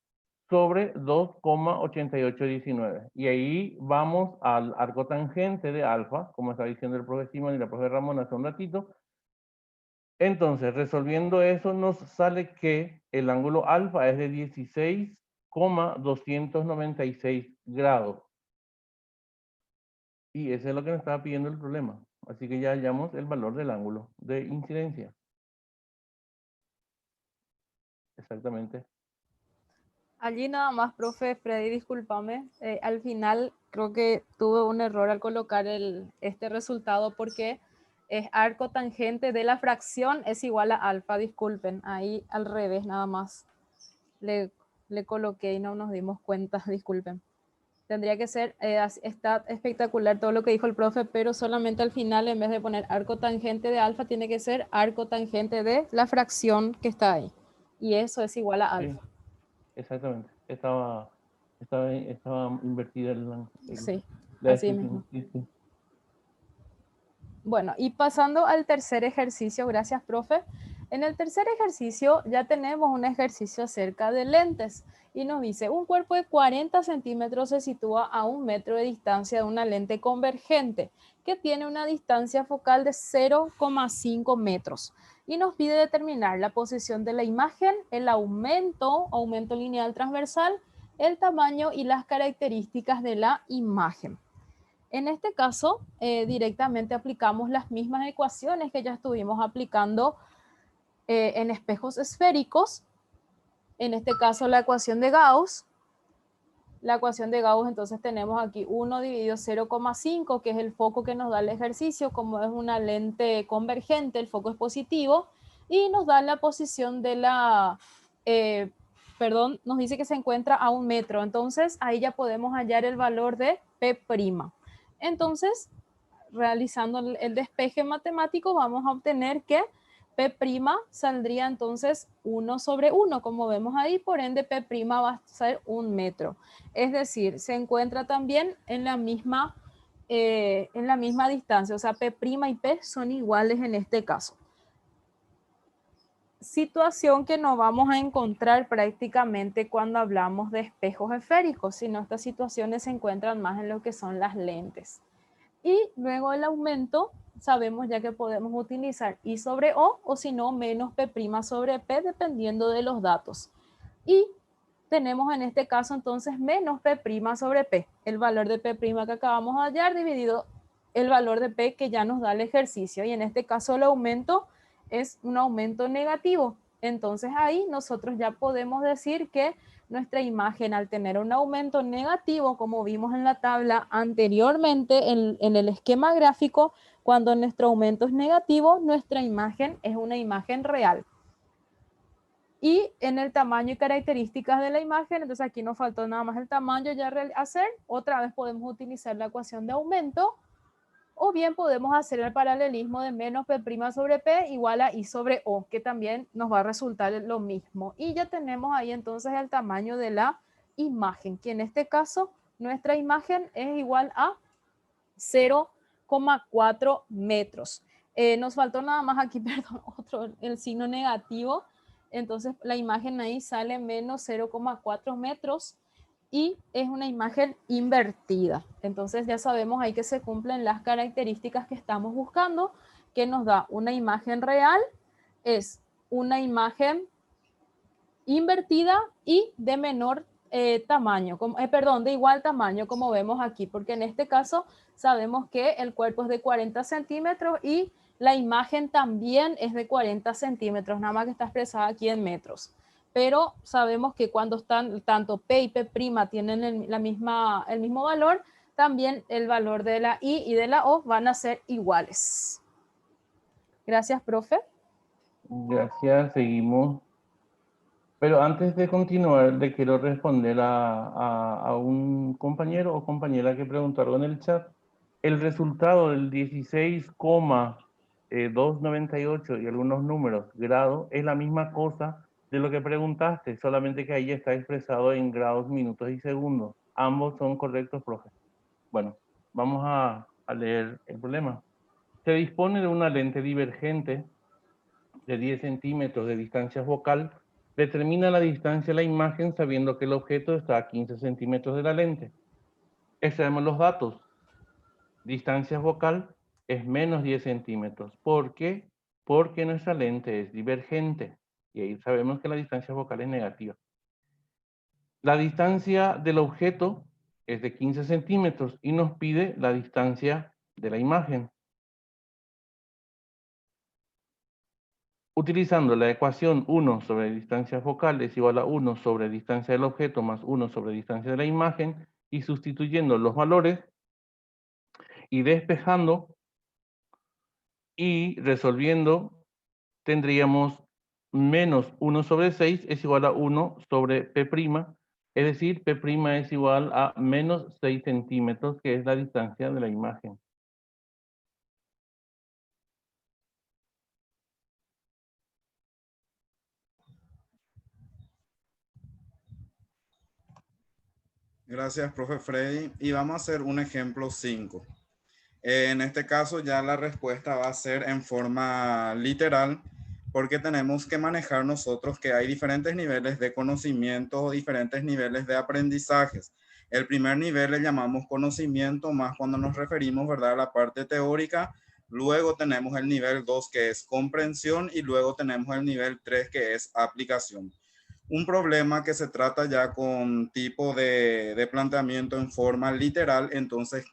sobre 2,8819. Y ahí vamos al arco tangente de alfa, como está diciendo el profe Simón y la profe Ramón hace un ratito. Entonces, resolviendo eso, nos sale que el ángulo alfa es de 16,296 grados. Y ese es lo que nos estaba pidiendo el problema. Así que ya hallamos el valor del ángulo de incidencia. Exactamente. Allí nada más, profe Freddy, discúlpame. Al final creo que tuve un error al colocar este resultado porque es arco tangente de la fracción es igual a alfa, disculpen. Ahí al revés nada más. Le coloqué y no nos dimos cuenta, disculpen. Tendría que ser, está espectacular todo lo que dijo el profe, pero solamente al final, en vez de poner arco tangente de alfa, tiene que ser arco tangente de la fracción que está ahí. Y eso es igual a alfa. Sí, exactamente. Estaba invertida Sí, la así descripción. mismo. Sí, sí. Bueno, y pasando al tercer ejercicio, gracias, profe. En el tercer ejercicio ya tenemos un ejercicio acerca de lentes y nos dice, un cuerpo de 40 centímetros se sitúa a 1 metro de distancia de una lente convergente que tiene una distancia focal de 0,5 metros y nos pide determinar la posición de la imagen, el aumento lineal transversal, el tamaño y las características de la imagen. En este caso, directamente aplicamos las mismas ecuaciones que ya estuvimos aplicando en espejos esféricos. En este caso, la ecuación de Gauss. La ecuación de Gauss, entonces tenemos aquí 1 dividido 0,5, que es el foco que nos da el ejercicio. Como es una lente convergente, el foco es positivo. Y nos da la posición de la... nos dice que se encuentra a 1 metro. Entonces, ahí ya podemos hallar el valor de P'. Entonces, realizando el despeje matemático, vamos a obtener que P' saldría entonces 1 sobre 1, como vemos ahí, por ende P' va a ser 1 metro. Es decir, se encuentra también en la misma distancia, o sea, P' y P son iguales en este caso. Situación que no vamos a encontrar prácticamente cuando hablamos de espejos esféricos, sino estas situaciones se encuentran más en lo que son las lentes. Y luego el aumento, sabemos ya que podemos utilizar I sobre O si no menos P' sobre P, dependiendo de los datos. Y tenemos en este caso entonces menos P' sobre P, el valor de P' que acabamos de hallar dividido el valor de P que ya nos da el ejercicio. Y en este caso el aumento es un aumento negativo. Entonces ahí nosotros ya podemos decir que nuestra imagen, al tener un aumento negativo, como vimos en la tabla anteriormente en el esquema gráfico, cuando nuestro aumento es negativo, nuestra imagen es una imagen real. Y en el tamaño y características de la imagen, entonces aquí nos faltó nada más el tamaño ya hacer. Otra vez podemos utilizar la ecuación de aumento, o bien podemos hacer el paralelismo de menos P' sobre P igual a I sobre O, que también nos va a resultar lo mismo. Y ya tenemos ahí entonces el tamaño de la imagen, que en este caso nuestra imagen es igual a 0,4 metros. Nos faltó nada más aquí, perdón, el signo negativo. Entonces la imagen ahí sale menos 0,4 metros y es una imagen invertida. Entonces ya sabemos ahí que se cumplen las características que estamos buscando, que nos da una imagen real, es una imagen invertida y de menor tamaño, de igual tamaño como vemos aquí, porque en este caso sabemos que el cuerpo es de 40 centímetros y la imagen también es de 40 centímetros, nada más que está expresada aquí en metros. Pero sabemos que cuando están tanto P y P' tienen el mismo valor, también el valor de la I y de la O van a ser iguales. Gracias, profe. Gracias, seguimos. Pero antes de continuar, le quiero responder a un compañero o compañera que preguntaron en el chat. El resultado del 16,298 y algunos números grado es la misma cosa de lo que preguntaste, solamente que ahí está expresado en grados, minutos y segundos. Ambos son correctos, profe. Bueno, vamos a leer el problema. Se dispone de una lente divergente de 10 centímetros de distancia focal, determina la distancia de la imagen sabiendo que el objeto está a 15 centímetros de la lente. Extraemos los datos. Distancia focal es menos 10 centímetros. ¿Por qué? Porque nuestra lente es divergente. Y ahí sabemos que la distancia focal es negativa. La distancia del objeto es de 15 centímetros y nos pide la distancia de la imagen. Utilizando la ecuación 1 sobre distancia focal es igual a 1 sobre distancia del objeto más 1 sobre distancia de la imagen y sustituyendo los valores y despejando y resolviendo tendríamos menos 1 sobre 6 es igual a 1 sobre P', es decir, P' es igual a menos 6 centímetros, que es la distancia de la imagen. Gracias, profe Freddy. Y vamos a hacer un ejemplo 5. En este caso ya la respuesta va a ser en forma literal, porque tenemos que manejar nosotros que hay diferentes niveles de conocimiento o diferentes niveles de aprendizajes. El primer nivel le llamamos conocimiento, más cuando nos referimos, ¿verdad?, a la parte teórica. Luego tenemos el nivel 2, que es comprensión, y luego tenemos el nivel 3, que es aplicación. Un problema que se trata ya con tipo de planteamiento en forma literal, entonces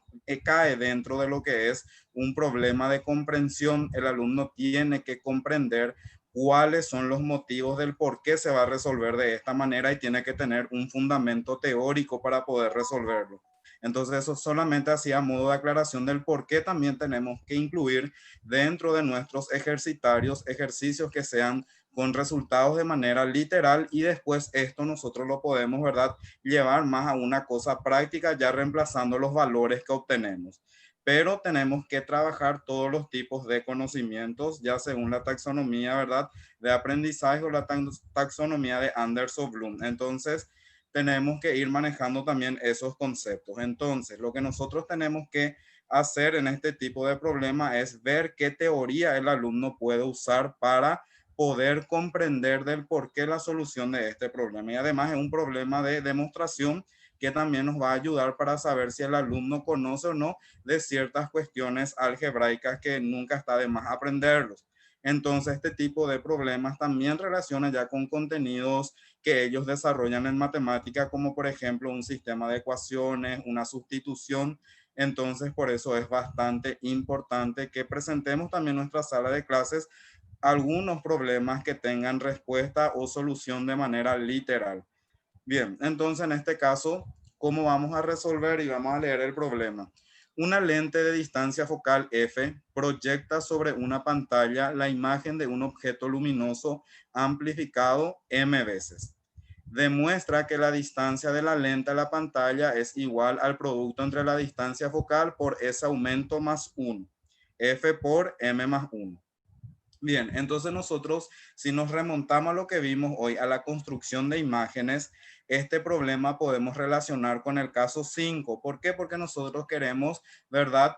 cae dentro de lo que es un problema de comprensión. El alumno tiene que comprender cuáles son los motivos del por qué se va a resolver de esta manera y tiene que tener un fundamento teórico para poder resolverlo. Entonces eso solamente hacía modo de aclaración del por qué también tenemos que incluir dentro de nuestros ejercitarios ejercicios que sean con resultados de manera literal, y después esto nosotros lo podemos, ¿verdad?, llevar más a una cosa práctica, ya reemplazando los valores que obtenemos. Pero tenemos que trabajar todos los tipos de conocimientos, ya según la taxonomía, ¿verdad?, de aprendizaje o la taxonomía de Anderson-Bloom. Entonces, tenemos que ir manejando también esos conceptos. Entonces, lo que nosotros tenemos que hacer en este tipo de problema es ver qué teoría el alumno puede usar para poder comprender del por qué la solución de este problema. Y además es un problema de demostración que también nos va a ayudar para saber si el alumno conoce o no de ciertas cuestiones algebraicas que nunca está de más aprenderlos. Entonces, este tipo de problemas también relaciona ya con contenidos que ellos desarrollan en matemática, como por ejemplo un sistema de ecuaciones, una sustitución. Entonces, por eso es bastante importante que presentemos también nuestra sala de clases algunos problemas que tengan respuesta o solución de manera literal. Bien, entonces en este caso, ¿cómo vamos a resolver? Y vamos a leer el problema. Una lente de distancia focal F proyecta sobre una pantalla la imagen de un objeto luminoso amplificado m veces. Demuestra que la distancia de la lente a la pantalla es igual al producto entre la distancia focal por ese aumento más 1, F por m más 1. Bien, entonces nosotros, si nos remontamos a lo que vimos hoy, a la construcción de imágenes, este problema podemos relacionar con el caso 5. ¿Por qué? Porque nosotros queremos, ¿verdad?,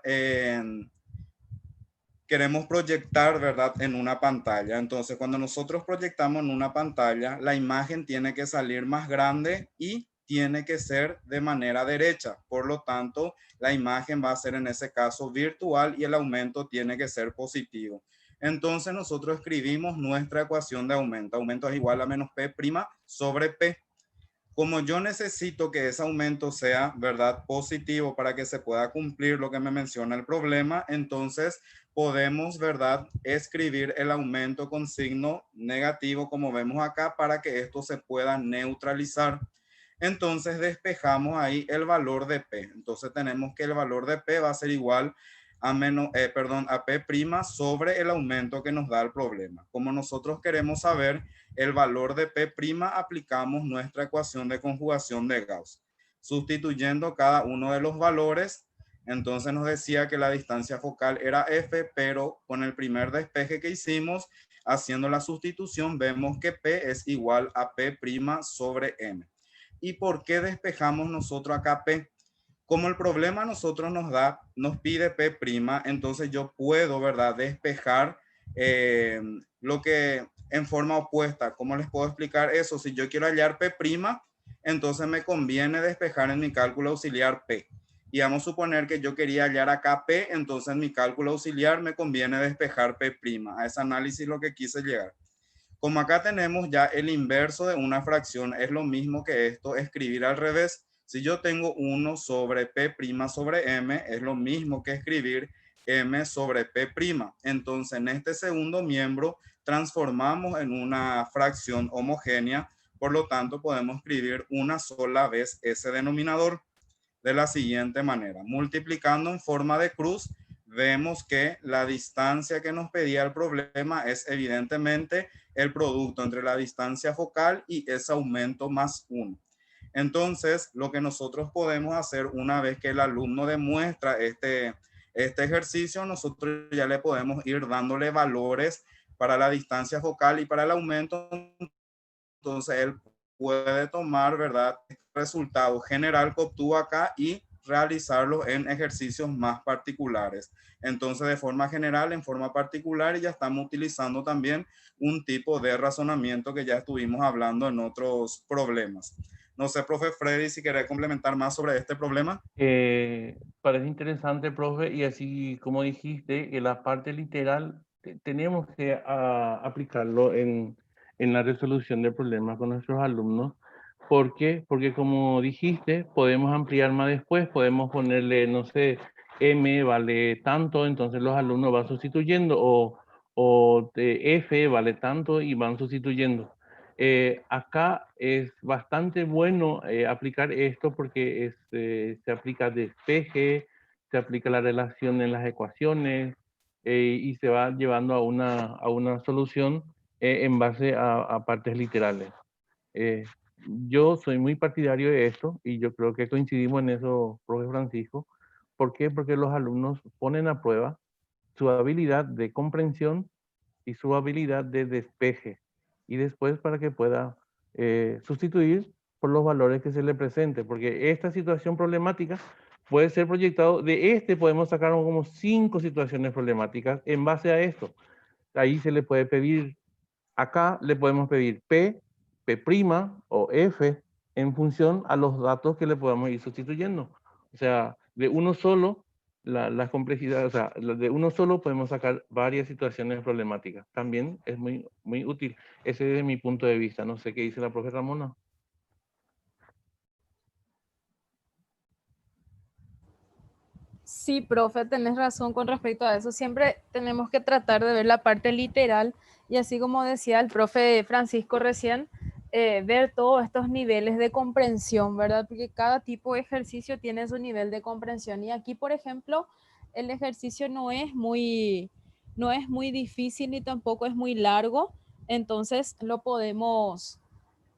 queremos proyectar, ¿verdad?, en una pantalla. Entonces, cuando nosotros proyectamos en una pantalla, la imagen tiene que salir más grande y tiene que ser de manera derecha. Por lo tanto, la imagen va a ser en ese caso virtual y el aumento tiene que ser positivo. Entonces, nosotros escribimos nuestra ecuación de aumento. Aumento es igual a menos P' sobre P. Como yo necesito que ese aumento sea, ¿verdad?, positivo para que se pueda cumplir lo que me menciona el problema, entonces podemos, ¿verdad?, escribir el aumento con signo negativo, como vemos acá, para que esto se pueda neutralizar. Entonces despejamos ahí el valor de P. Entonces tenemos que el valor de P va a ser igual a a P' sobre el aumento que nos da el problema. Como nosotros queremos saber el valor de P', aplicamos nuestra ecuación de conjugación de Gauss. Sustituyendo cada uno de los valores, entonces nos decía que la distancia focal era F, pero con el primer despeje que hicimos, haciendo la sustitución, vemos que P es igual a P' sobre M. ¿Y por qué despejamos nosotros acá P? Como el problema nosotros nos pide P', entonces yo puedo, ¿verdad?, despejar Lo que en forma opuesta, ¿cómo les puedo explicar eso? Si yo quiero hallar P', entonces me conviene despejar en mi cálculo auxiliar P. Y vamos a suponer que yo quería hallar acá P, entonces en mi cálculo auxiliar me conviene despejar P'. A ese análisis lo que quise llegar. Como acá tenemos ya el inverso de una fracción, es lo mismo que esto, escribir al revés. Si yo tengo 1 sobre P' sobre M, es lo mismo que escribir M sobre P'. Entonces, en este segundo miembro, transformamos en una fracción homogénea. Por lo tanto, podemos escribir una sola vez ese denominador de la siguiente manera. Multiplicando en forma de cruz, vemos que la distancia que nos pedía el problema es evidentemente el producto entre la distancia focal y ese aumento más 1. Entonces, lo que nosotros podemos hacer una vez que el alumno demuestra este ejercicio, nosotros ya le podemos ir dándole valores para la distancia focal y para el aumento. Entonces, él puede tomar, ¿verdad?, el resultado general que obtuvo acá y realizarlo en ejercicios más particulares. Entonces, de forma general, en forma particular, y ya estamos utilizando también un tipo de razonamiento que ya estuvimos hablando en otros problemas. No sé, profe Freddy, si querés complementar más sobre este problema. Parece interesante, profe, y así como dijiste, en la parte literal tenemos que aplicarlo en la resolución de problemas con nuestros alumnos. ¿Por qué? Porque como dijiste, podemos ampliar más después, podemos ponerle, no sé, M vale tanto, entonces los alumnos van sustituyendo, o F vale tanto y van sustituyendo. Acá es bastante bueno aplicar esto porque se aplica despeje, se aplica la relación en las ecuaciones y se va llevando a una solución en base a partes literales. Eh, yo soy muy partidario de esto y yo creo que coincidimos en eso, profe Francisco. ¿Por qué? Porque los alumnos ponen a prueba su habilidad de comprensión y su habilidad de despeje. Y después para que pueda sustituir por los valores que se le presente. Porque esta situación problemática puede ser proyectado, podemos sacar como 5 situaciones problemáticas en base a esto. Ahí se le puede pedir, acá le podemos pedir P, P' o F en función a los datos que le podamos ir sustituyendo. O sea, de uno solo la complejidad, o sea, de uno solo podemos sacar varias situaciones problemáticas. También es muy, muy útil. Ese es mi punto de vista. No sé qué dice la profe Ramona. Sí, profe, tenés razón con respecto a eso. Siempre tenemos que tratar de ver la parte literal y así como decía el profe Francisco recién, ver todos estos niveles de comprensión, ¿verdad? Porque cada tipo de ejercicio tiene su nivel de comprensión. Y aquí, por ejemplo, el ejercicio no es muy difícil ni tampoco es muy largo, entonces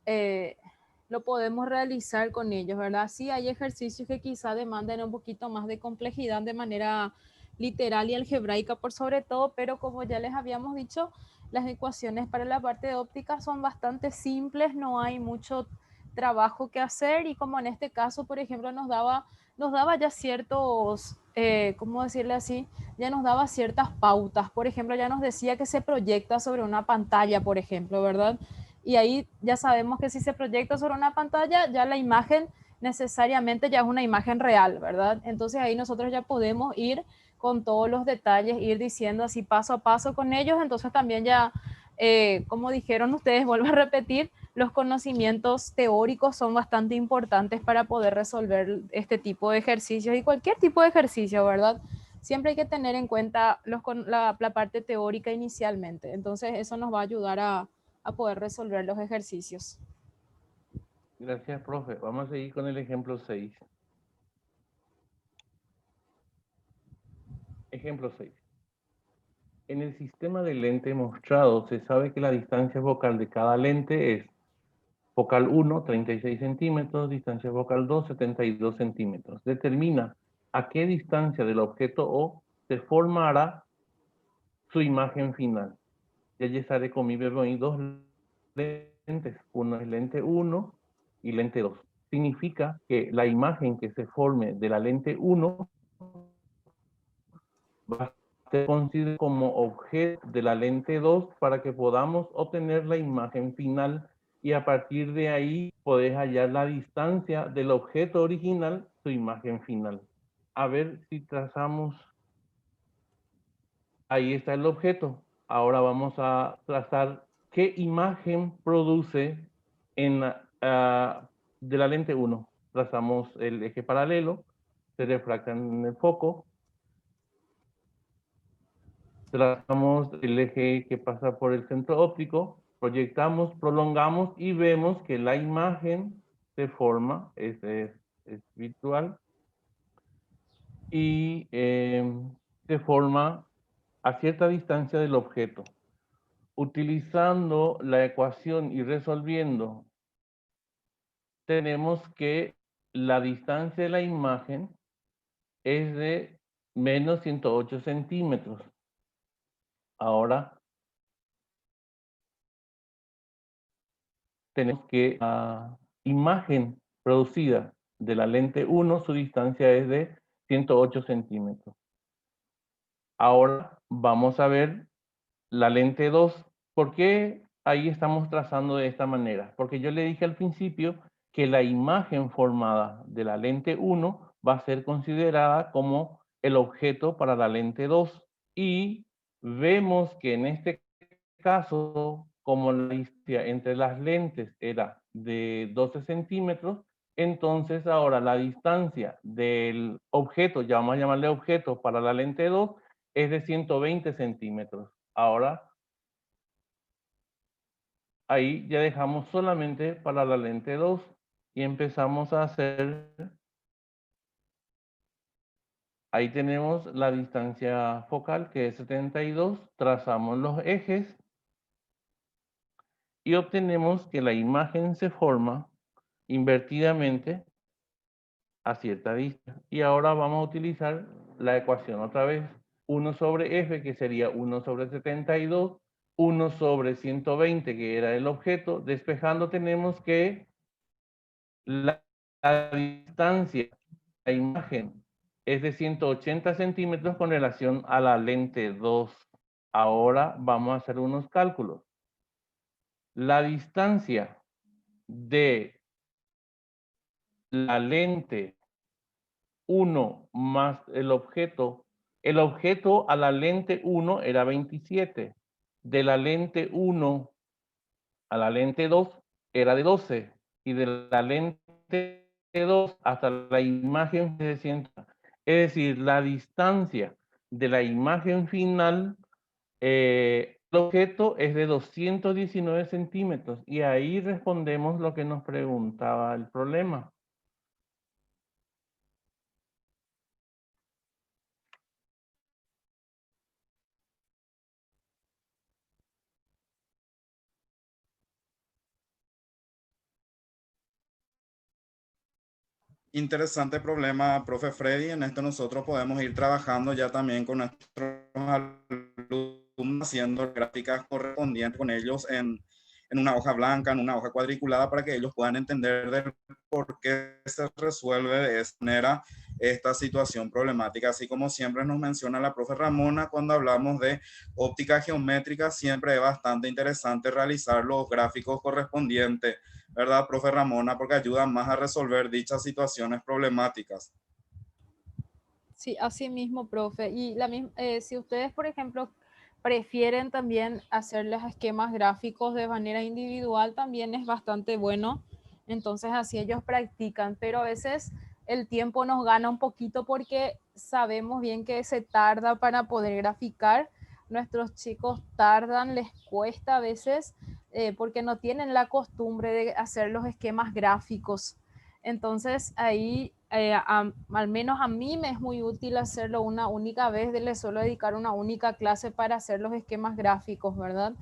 eh, lo podemos realizar con ellos, ¿verdad? Sí, hay ejercicios que quizá demanden un poquito más de complejidad de manera literal y algebraica por sobre todo, pero como ya les habíamos dicho, las ecuaciones para la parte de óptica son bastante simples, no hay mucho trabajo que hacer y como en este caso, por ejemplo, nos daba ya ciertos, ¿cómo decirle así? Ya nos daba ciertas pautas. Por ejemplo, ya nos decía que se proyecta sobre una pantalla, por ejemplo, ¿verdad? Y ahí ya sabemos que si se proyecta sobre una pantalla, ya la imagen necesariamente ya es una imagen real, ¿verdad? Entonces ahí nosotros ya podemos ir con todos los detalles, ir diciendo así paso a paso con ellos, entonces también ya, como dijeron ustedes, vuelvo a repetir, los conocimientos teóricos son bastante importantes para poder resolver este tipo de ejercicios y cualquier tipo de ejercicio, ¿verdad? Siempre hay que tener en cuenta la parte teórica inicialmente, entonces eso nos va a ayudar a poder resolver los ejercicios. Gracias, profe. Vamos a seguir con el ejemplo 6. Ejemplo 6. En el sistema de lente mostrado se sabe que la distancia focal de cada lente es focal 1, 36 centímetros, distancia focal 2, 72 centímetros. Determina a qué distancia del objeto O se formará su imagen final. Ya sale conmigo dos lentes. Uno es lente 1 y lente 2. Significa que la imagen que se forme de la lente 1 va a se considera como objeto de la lente 2 para que podamos obtener la imagen final, y a partir de ahí podés hallar la distancia del objeto original, su imagen final. A ver si trazamos. Ahí está el objeto. Ahora vamos a trazar qué imagen produce de la lente 1. Trazamos el eje paralelo, se refracta en el foco. Trazamos el eje que pasa por el centro óptico, proyectamos, prolongamos y vemos que la imagen se forma, es virtual, y se forma a cierta distancia del objeto. Utilizando la ecuación y resolviendo, tenemos que la distancia de la imagen es de menos 108 centímetros. Ahora tenemos que la imagen producida de la lente 1, su distancia es de 108 centímetros. Ahora vamos a ver la lente 2. ¿Por qué ahí estamos trazando de esta manera? Porque yo le dije al principio que la imagen formada de la lente 1 va a ser considerada como el objeto para la lente 2. Y vemos que en este caso, como la distancia entre las lentes era de 12 centímetros, entonces ahora la distancia del objeto, ya vamos a llamarle objeto para la lente 2, es de 120 centímetros. Ahora, ahí ya dejamos solamente para la lente 2 y empezamos a hacer. Ahí tenemos la distancia focal, que es 72, trazamos los ejes y obtenemos que la imagen se forma invertidamente a cierta distancia. Y ahora vamos a utilizar la ecuación otra vez. 1 sobre f, que sería 1 sobre 72, 1 sobre 120, que era el objeto. Despejando tenemos que la distancia de la imagen es de 180 centímetros con relación a la lente 2. Ahora vamos a hacer unos cálculos. La distancia de la lente 1 más el objeto a la lente 1 era 27. De la lente 1 a la lente 2 era de 12. Y de la lente 2 hasta la imagen de 100. Es decir, la distancia de la imagen final, el objeto es de 219 centímetros. Y ahí respondemos lo que nos preguntaba el problema. Interesante problema, profe Freddy. En esto nosotros podemos ir trabajando ya también con nuestros alumnos, haciendo gráficas correspondientes con ellos en una hoja blanca, en una hoja cuadriculada, para que ellos puedan entender del por qué se resuelve de esa manera esta situación problemática. Así como siempre nos menciona la profe Ramona, cuando hablamos de óptica geométrica, siempre es bastante interesante realizar los gráficos correspondientes, ¿verdad, profe Ramona? Porque ayuda más a resolver dichas situaciones problemáticas. Sí, así mismo, profe. Y si ustedes, por ejemplo, prefieren también hacerles esquemas gráficos de manera individual, también es bastante bueno. Entonces así ellos practican, pero a veces el tiempo nos gana un poquito porque sabemos bien que se tarda para poder graficar. Nuestros chicos tardan, les cuesta a veces porque no tienen la costumbre de hacer los esquemas gráficos. Entonces ahí, al menos a mí me es muy útil hacerlo una única vez, le suelo dedicar una única clase para hacer los esquemas gráficos, ¿verdad?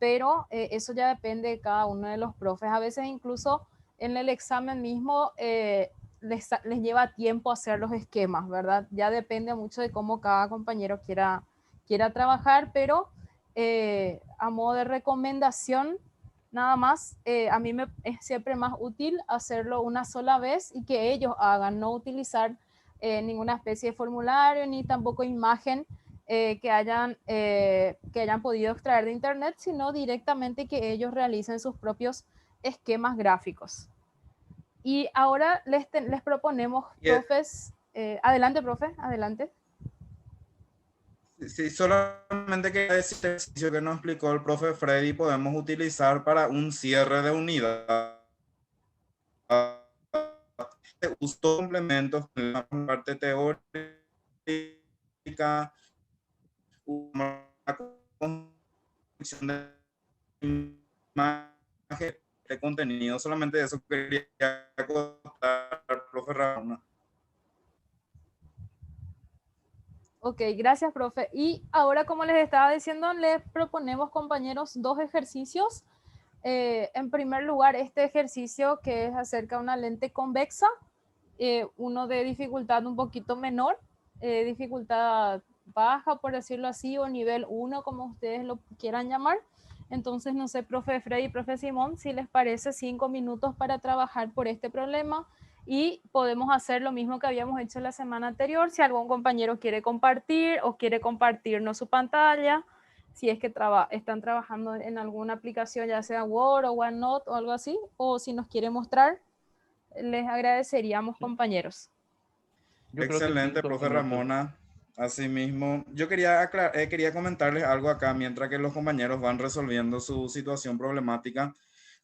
Pero eso ya depende de cada uno de los profes. A veces incluso en el examen mismo les lleva tiempo hacer los esquemas, ¿verdad? Ya depende mucho de cómo cada compañero quiera trabajar, pero a modo de recomendación, nada más, a mí me es siempre más útil hacerlo una sola vez y que ellos hagan, no utilizar ninguna especie de formulario ni tampoco imagen que hayan podido extraer de internet, sino directamente que ellos realicen sus propios esquemas gráficos. Y ahora les proponemos, Y, profes, adelante, profe, adelante. sí, solamente quería decir el ejercicio que nos explicó el profe Freddy podemos utilizar para un cierre de unidad. Uso complementos en la parte teórica, una construcción de imagen, de contenido. Solamente eso quería contar, profe Ramón. Ok, gracias, profe. Y ahora, como les estaba diciendo, les proponemos, compañeros, dos ejercicios. En primer lugar, este ejercicio que es acerca de una lente convexa, uno de dificultad un poquito menor, dificultad baja, por decirlo así, o nivel 1, como ustedes lo quieran llamar. Entonces, no sé, profe Freddy, profe Simón, si les parece 5 minutos para trabajar por este problema y podemos hacer lo mismo que habíamos hecho la semana anterior. Si algún compañero quiere compartir o quiere compartirnos su pantalla, si es que están trabajando en alguna aplicación, ya sea Word o OneNote o algo así, o si nos quiere mostrar, les agradeceríamos, Sí. compañeros. Yo creo que Excelente, cinco profe minutos. Ramona. Asimismo, yo quería comentarles algo acá mientras que los compañeros van resolviendo su situación problemática.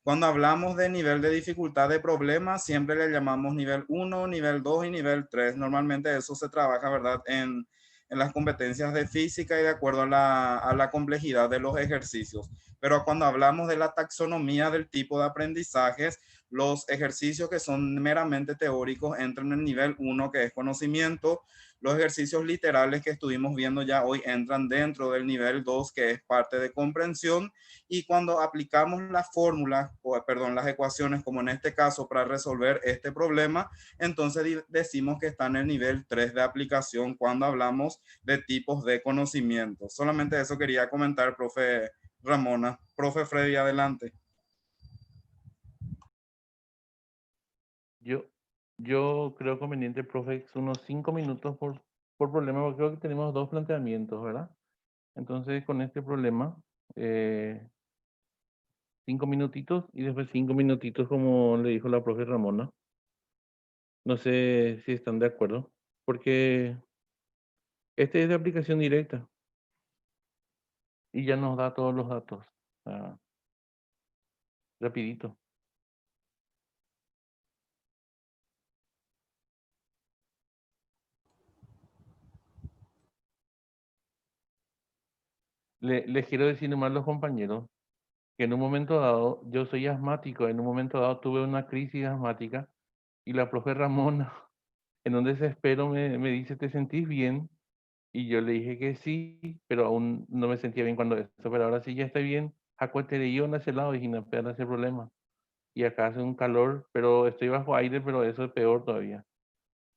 Cuando hablamos de nivel de dificultad de problema, siempre le llamamos nivel 1, nivel 2 y nivel 3. Normalmente eso se trabaja, ¿verdad? En las competencias de física y de acuerdo a la complejidad de los ejercicios. Pero cuando hablamos de la taxonomía del tipo de aprendizajes, los ejercicios que son meramente teóricos entran en el nivel 1, que es conocimiento. Los ejercicios literales que estuvimos viendo ya hoy entran dentro del nivel 2, que es parte de comprensión. Y cuando aplicamos las fórmulas, o perdón, las ecuaciones, como en este caso, para resolver este problema, entonces decimos que está en el nivel 3 de aplicación cuando hablamos de tipos de conocimiento. Solamente eso quería comentar, profe Ramona. Profe Freddy, adelante. Yo, yo creo conveniente, profe, unos 5 minutos por problema, porque creo que tenemos dos planteamientos, ¿verdad? Entonces, con este problema, eh, 5 minutitos y después 5 minutitos, como le dijo la profe Ramona. No sé si están de acuerdo, porque este es de aplicación directa y ya nos da todos los datos, ah, rapidito. Les quiero decir nomás a los compañeros que en un momento dado, yo soy asmático, en un momento dado tuve una crisis asmática y la profe Ramona, en un desespero, me dice, ¿te sentís bien? Y yo le dije que sí, pero aún no me sentía bien cuando eso, pero ahora sí ya estoy bien. Acuérdate, yo en ese lado y no puede ese problema. Y acá hace un calor, pero estoy bajo aire, pero eso es peor todavía.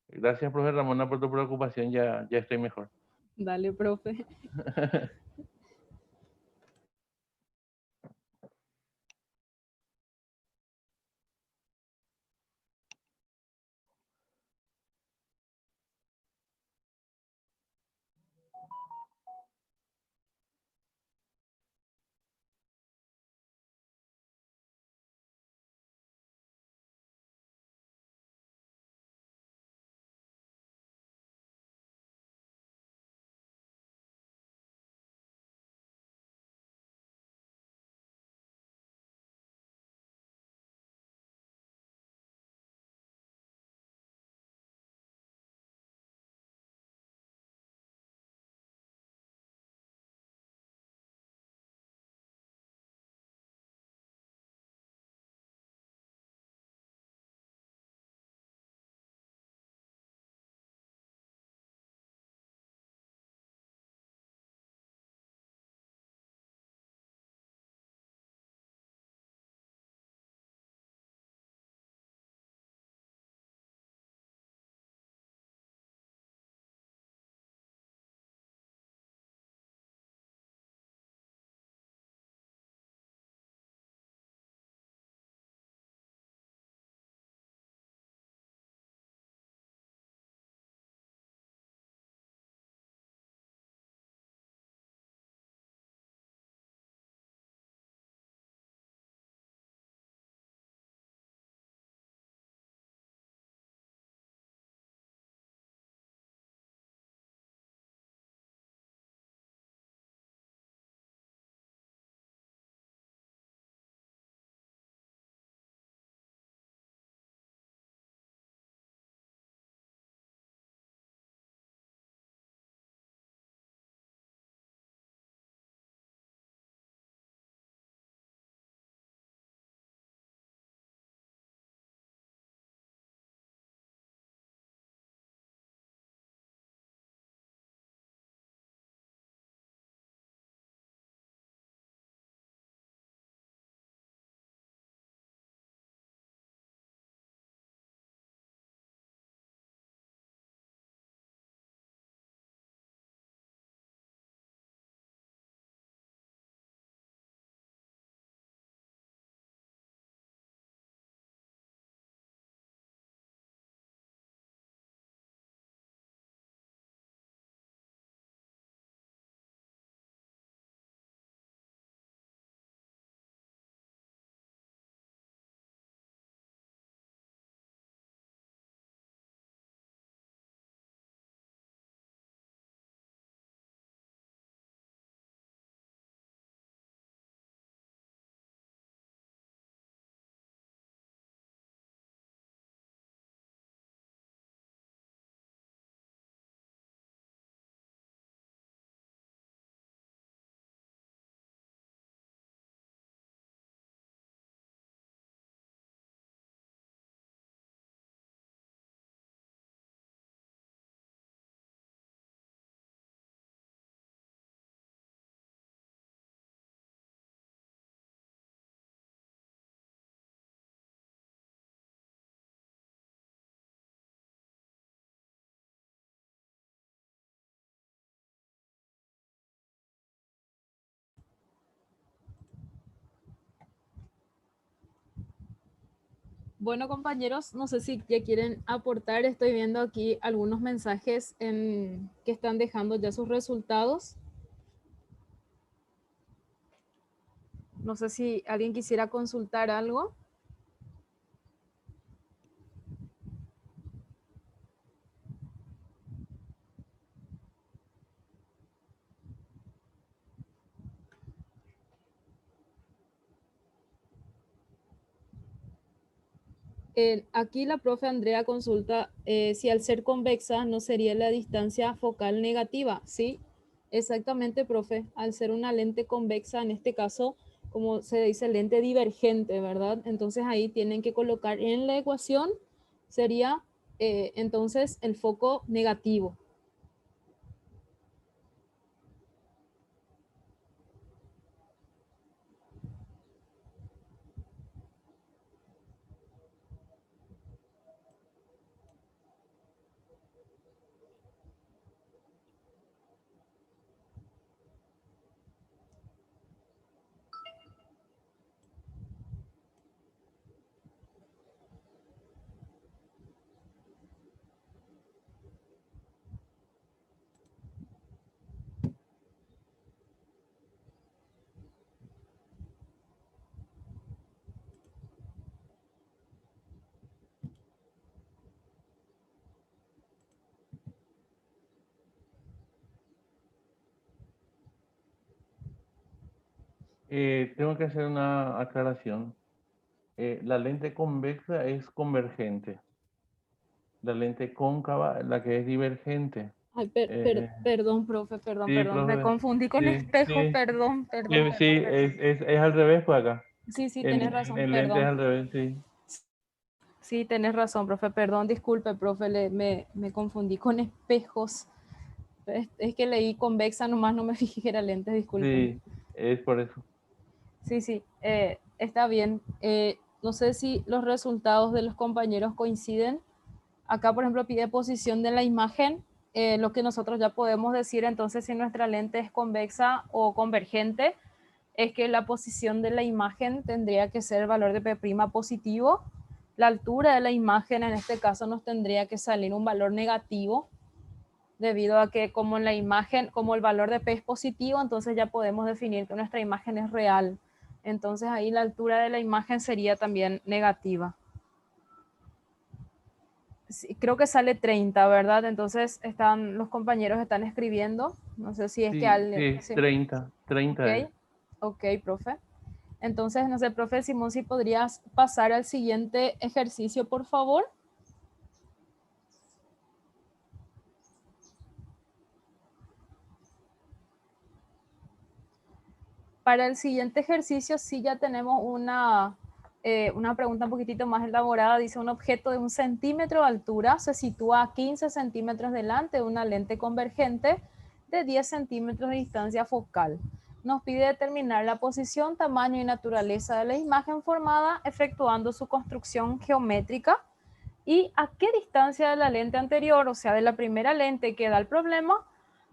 Gracias, profe Ramona, por tu preocupación, ya estoy mejor. Dale, profe. Bueno, compañeros, no sé si ya quieren aportar. Estoy viendo aquí algunos mensajes que están dejando ya sus resultados. No sé si alguien quisiera consultar algo. Aquí la profe Andrea consulta si al ser convexa no sería la distancia focal negativa. Sí, exactamente, profe. Al ser una lente convexa, en este caso, como se dice, lente divergente, ¿verdad? Entonces ahí tienen que colocar en la ecuación, sería entonces el foco negativo. Tengo que hacer una aclaración. La lente convexa es convergente. La lente cóncava, la que es divergente. Ay, Eh, perdón, profe, perdón, sí, perdón. Me profe. confundí con Sí, espejo, sí, perdón, perdón, sí, perdón, perdón. es al revés pues acá. Sí, sí, En, tenés razón, en lente es perdón. al revés, sí. Sí, tenés razón, profe. Perdón, disculpe, profe, me confundí con espejos. Es que leí convexa nomás, no me fijé que era lentes, disculpen. Sí, es por eso. Sí, sí, está bien. No sé si los resultados de los compañeros coinciden. Acá, por ejemplo, pide posición de la imagen. Lo que nosotros ya podemos decir entonces si nuestra lente es convexa o convergente es que la posición de la imagen tendría que ser el valor de P' positivo. La altura de la imagen en este caso nos tendría que salir un valor negativo debido a que como en la imagen, como el valor de P es positivo, entonces ya podemos definir que nuestra imagen es real. Entonces ahí la altura de la imagen sería también negativa. Sí, creo que sale 30, ¿verdad? Entonces los compañeros están escribiendo. No sé si es que Sí, alguien... sí, Sí. 30 es. Ok, ok, profe. Entonces, no sé, profe Simón, si podrías pasar al siguiente ejercicio, por favor. Para el siguiente ejercicio sí ya tenemos una pregunta un poquitito más elaborada. Dice, un objeto de 1 centímetro de altura se sitúa a 15 centímetros delante de una lente convergente de 10 centímetros de distancia focal. Nos pide determinar la posición, tamaño y naturaleza de la imagen formada efectuando su construcción geométrica y a qué distancia de la lente anterior, o sea, de la primera lente que da el problema,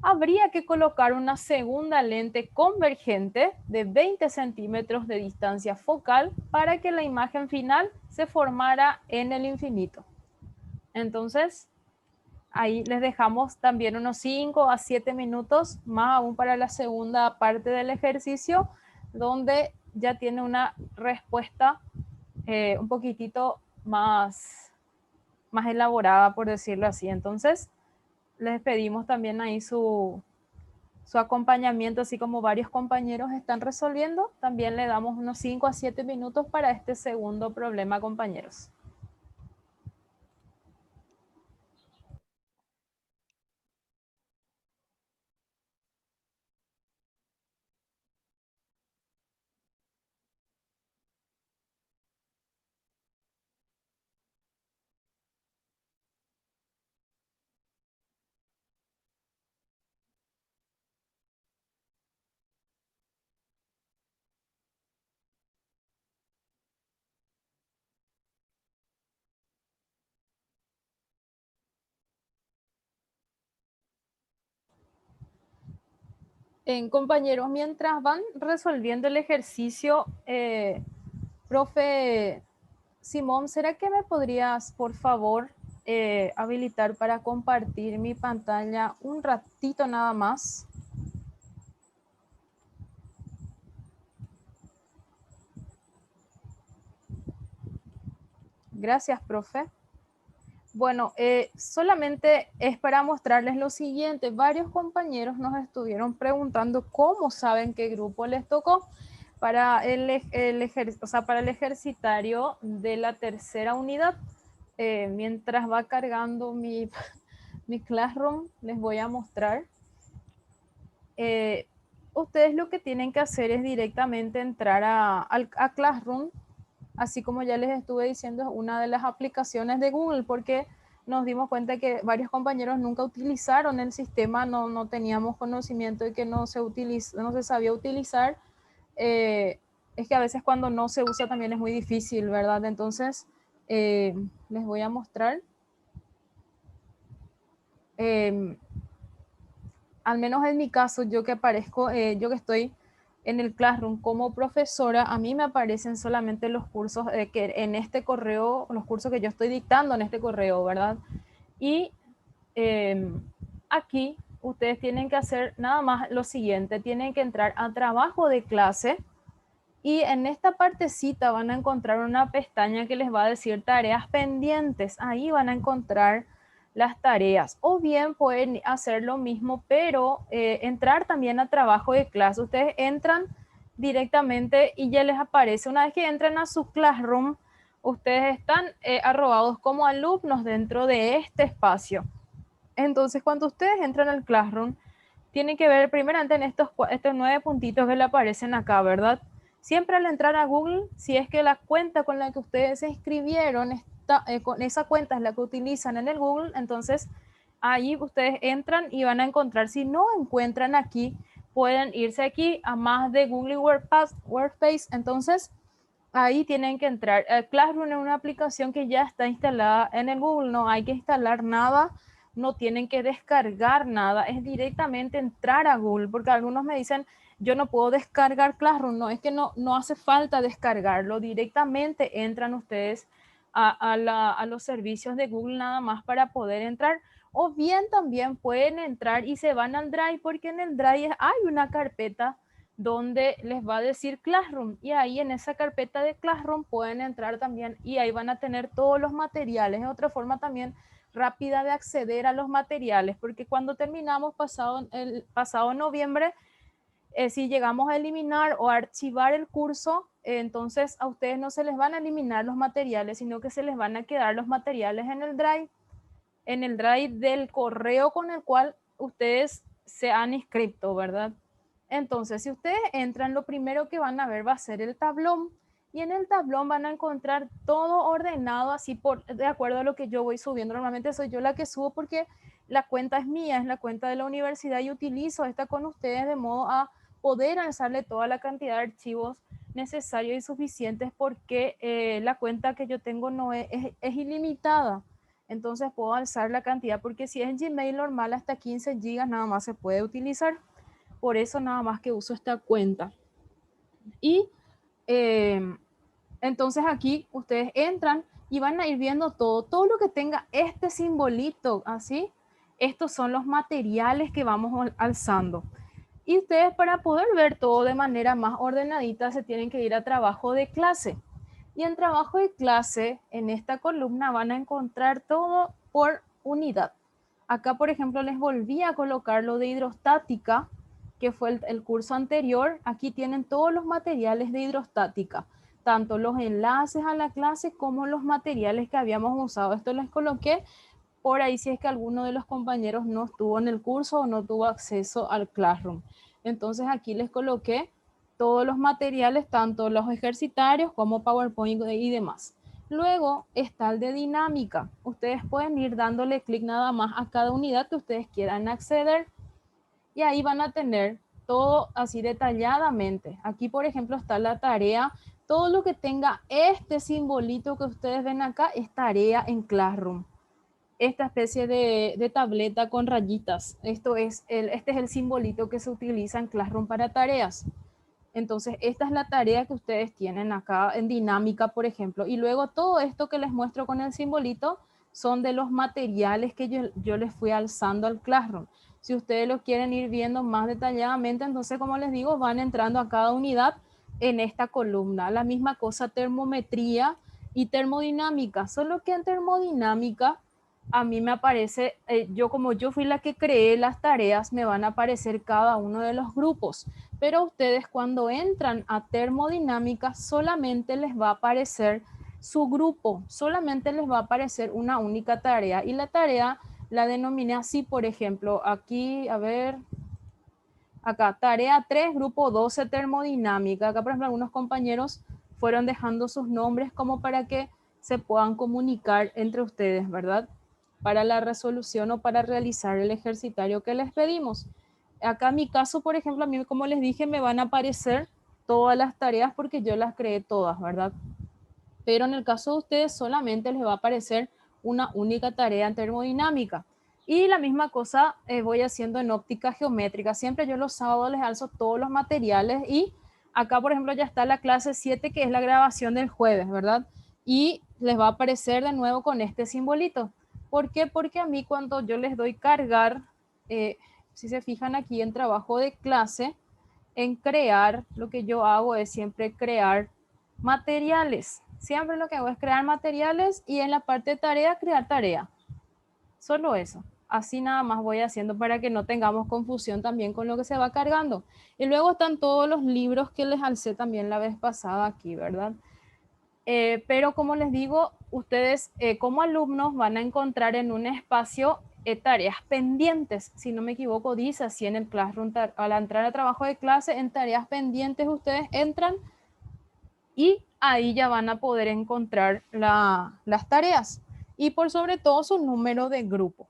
habría que colocar una segunda lente convergente de 20 centímetros de distancia focal para que la imagen final se formara en el infinito. Entonces, ahí les dejamos también unos 5 a 7 minutos más aún para la segunda parte del ejercicio, donde ya tiene una respuesta un poquitito más elaborada, por decirlo así. Entonces, les pedimos también ahí su acompañamiento, así como varios compañeros están resolviendo. También le damos unos 5 a 7 minutos para este segundo problema, compañeros. Compañeros, mientras van resolviendo el ejercicio, profe Simón, ¿será que me podrías, por favor, habilitar para compartir mi pantalla un ratito nada más? Gracias, profe. Bueno, solamente es para mostrarles lo siguiente. Varios compañeros nos estuvieron preguntando cómo saben qué grupo les tocó para para el ejercitario de la tercera unidad. Mientras va cargando mi Classroom, les voy a mostrar. Ustedes lo que tienen que hacer es directamente entrar a Classroom. Así como ya les estuve diciendo, es una de las aplicaciones de Google, porque nos dimos cuenta que varios compañeros nunca utilizaron el sistema, no teníamos conocimiento de que no se sabía utilizar. Es que a veces cuando no se usa también es muy difícil, ¿verdad? Entonces, les voy a mostrar. Al menos en mi caso, yo que estoy en el Classroom como profesora, a mí me aparecen solamente los cursos que en este correo, los cursos que yo estoy dictando en este correo, ¿verdad? Y aquí ustedes tienen que hacer nada más lo siguiente, tienen que entrar a trabajo de clase y en esta partecita van a encontrar una pestaña que les va a decir tareas pendientes. Ahí van a encontrar las tareas, o bien pueden hacer lo mismo, pero entrar también a trabajo de clase. Ustedes entran directamente y ya les aparece, una vez que entran a su Classroom, ustedes están arrobados como alumnos dentro de este espacio. Entonces, cuando ustedes entran al Classroom, tienen que ver primeramente en estos 9 puntitos que le aparecen acá, ¿verdad? Siempre al entrar a Google, si es que la cuenta con la que ustedes se inscribieron, con esa cuenta es la que utilizan en el Google, entonces ahí ustedes entran y van a encontrar. Si no encuentran aquí, pueden irse aquí a más de Google Workspace. Entonces ahí tienen que entrar. Classroom es una aplicación que ya está instalada en el Google, no hay que instalar nada, no tienen que descargar nada, es directamente entrar a Google, porque algunos me dicen, yo no puedo descargar Classroom. No, es que no hace falta descargarlo, directamente entran ustedes a los servicios de Google nada más para poder entrar, o bien también pueden entrar y se van al Drive, porque en el Drive hay una carpeta donde les va a decir Classroom, y ahí en esa carpeta de Classroom pueden entrar también y ahí van a tener todos los materiales. Es otra forma también rápida de acceder a los materiales, porque cuando terminamos el pasado noviembre, si llegamos a eliminar o archivar el curso, entonces a ustedes no se les van a eliminar los materiales, sino que se les van a quedar los materiales en el Drive del correo con el cual ustedes se han inscrito, ¿verdad? Entonces, si ustedes entran, lo primero que van a ver va a ser el tablón, y en el tablón van a encontrar todo ordenado así de acuerdo a lo que yo voy subiendo. Normalmente soy yo la que subo porque la cuenta es mía, es la cuenta de la universidad, y utilizo esta con ustedes de modo a poder alzarle toda la cantidad de archivos necesarios y suficientes, porque la cuenta que yo tengo no es ilimitada. Entonces puedo alzar la cantidad, porque si es en Gmail normal hasta 15 gigas nada más se puede utilizar. Por eso nada más que uso esta cuenta. Y entonces aquí ustedes entran y van a ir viendo todo lo que tenga este simbolito así. Estos son los materiales que vamos alzando. Y ustedes, para poder ver todo de manera más ordenadita, se tienen que ir a trabajo de clase. Y en trabajo de clase, en esta columna van a encontrar todo por unidad. Acá, por ejemplo, les volví a colocar lo de hidrostática, que fue el curso anterior. Aquí tienen todos los materiales de hidrostática, tanto los enlaces a la clase como los materiales que habíamos usado. Esto les coloqué por ahí si es que alguno de los compañeros no estuvo en el curso o no tuvo acceso al Classroom. Entonces aquí les coloqué todos los materiales, tanto los ejercitarios como PowerPoint y demás. Luego está el de dinámica. Ustedes pueden ir dándole clic nada más a cada unidad que ustedes quieran acceder, y ahí van a tener todo así detalladamente. Aquí, por ejemplo, está la tarea. Todo lo que tenga este simbolito que ustedes ven acá es tarea en Classroom. Esta especie de tableta con rayitas. Este es el simbolito que se utiliza en Classroom para tareas. Entonces, esta es la tarea que ustedes tienen acá en dinámica, por ejemplo. Y luego todo esto que les muestro con el simbolito son de los materiales que yo les fui alzando al Classroom. Si ustedes lo quieren ir viendo más detalladamente, entonces, como les digo, van entrando a cada unidad en esta columna. La misma cosa, termometría y termodinámica. Solo que en termodinámica a mí me aparece, como yo fui la que creé las tareas, me van a aparecer cada uno de los grupos. Pero ustedes cuando entran a termodinámica solamente les va a aparecer su grupo, solamente les va a aparecer una única tarea. Y la tarea la denominé así, por ejemplo, aquí, a ver, acá, tarea 3 grupo 12 termodinámica. Acá, por ejemplo, algunos compañeros fueron dejando sus nombres como para que se puedan comunicar entre ustedes, ¿verdad? Para la resolución o para realizar el ejercitario que les pedimos. Acá en mi caso, por ejemplo, a mí, como les dije, me van a aparecer todas las tareas porque yo las creé todas, ¿verdad? Pero en el caso de ustedes solamente les va a aparecer una única tarea en termodinámica. Y la misma cosa voy haciendo en óptica geométrica. Siempre yo los sábados les alzo todos los materiales y acá, por ejemplo, ya está la clase 7 que es la grabación del jueves, ¿verdad? Y les va a aparecer de nuevo con este simbolito. ¿Por qué? Porque a mí cuando yo les doy cargar, si se fijan aquí en trabajo de clase, en crear, lo que yo hago es siempre crear materiales. Siempre lo que hago es crear materiales y en la parte de tarea, crear tarea. Solo eso. Así nada más voy haciendo para que no tengamos confusión también con lo que se va cargando. Y luego están todos los libros que les alcé también la vez pasada aquí, ¿verdad? Pero como les digo, ustedes como alumnos van a encontrar en un espacio tareas pendientes, si no me equivoco, dice así en el Classroom, al entrar al trabajo de clase, en tareas pendientes ustedes entran y ahí ya van a poder encontrar las tareas y por sobre todo su número de grupo.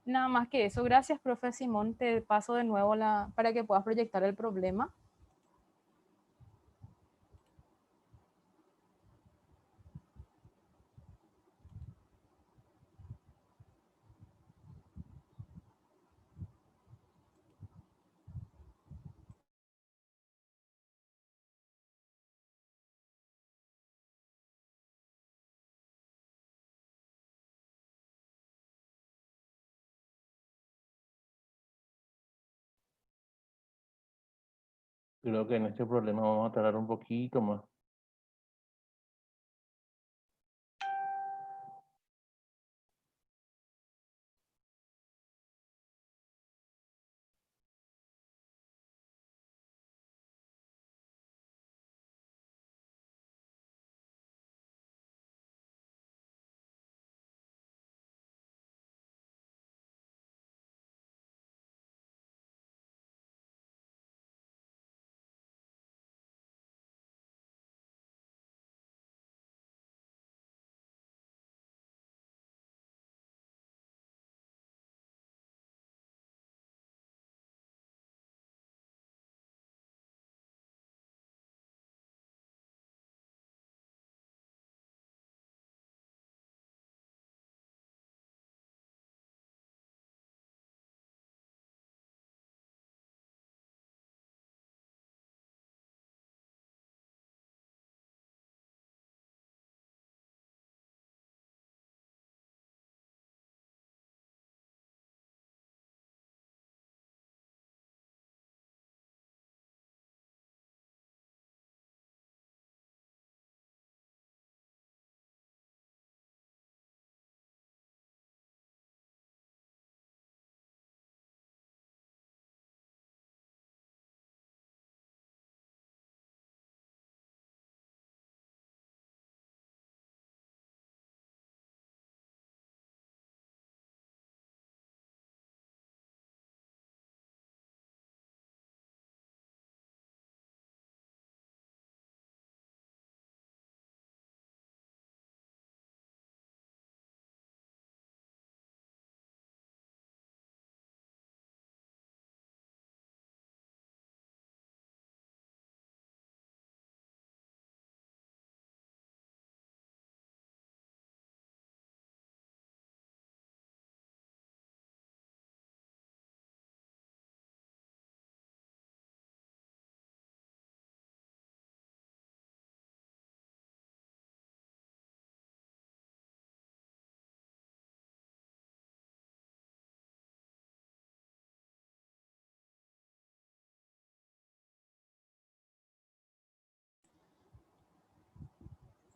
Nada más que eso. Gracias, profe Simón. Te paso de nuevo para que puedas proyectar el problema. Creo que en este problema vamos a tardar un poquito más.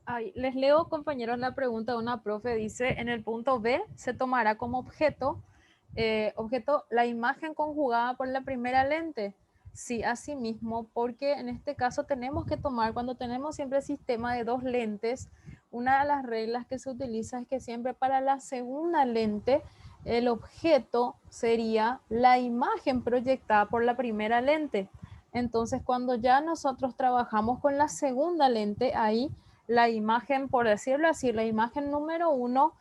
Ay, les leo, compañeros, la pregunta de una profe. Dice, en el punto B se tomará como objeto la imagen conjugada por la primera lente. Sí, así mismo, porque en este caso tenemos que tomar, cuando tenemos siempre el sistema de dos lentes, una de las reglas que se utiliza es que siempre para la segunda lente el objeto sería la imagen proyectada por la primera lente. Entonces, cuando ya nosotros trabajamos con la segunda lente, ahí la imagen, por decirlo así, la imagen número 1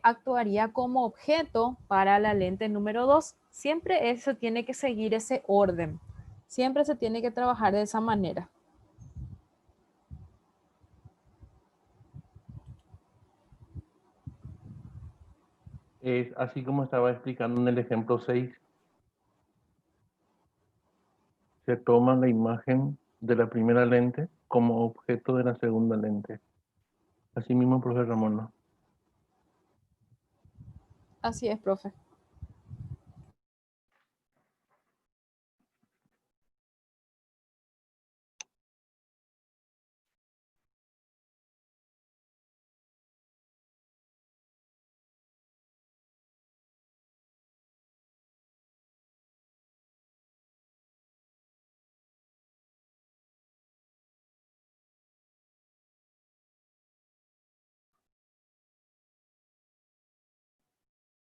actuaría como objeto para la lente número 2. Siempre eso tiene que seguir ese orden. Siempre se tiene que trabajar de esa manera. Es así como estaba explicando en el ejemplo 6. Se toma la imagen de la primera lente como objeto de la segunda lente. Así mismo, profe Ramón. Así es, profe.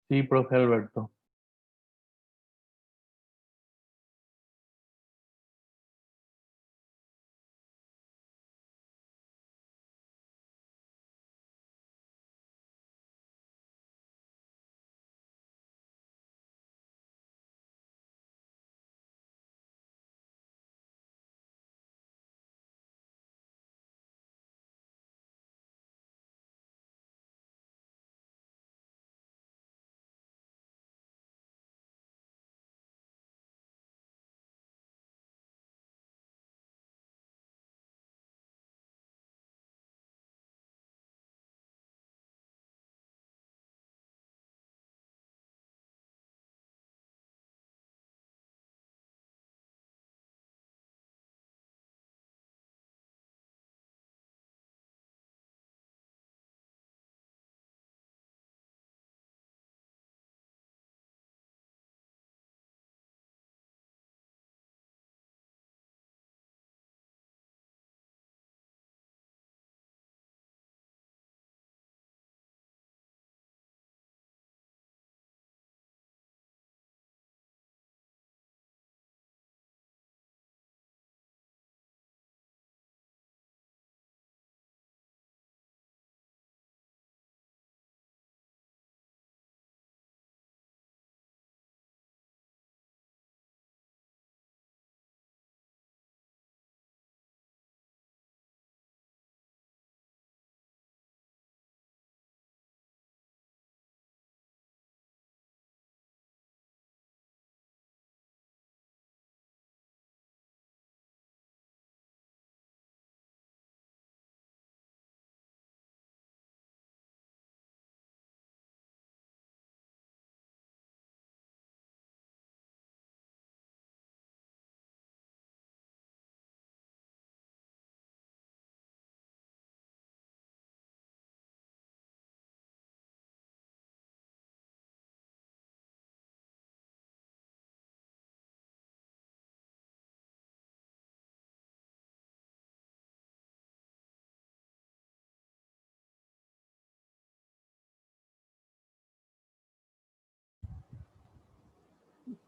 Sí, profe Alberto.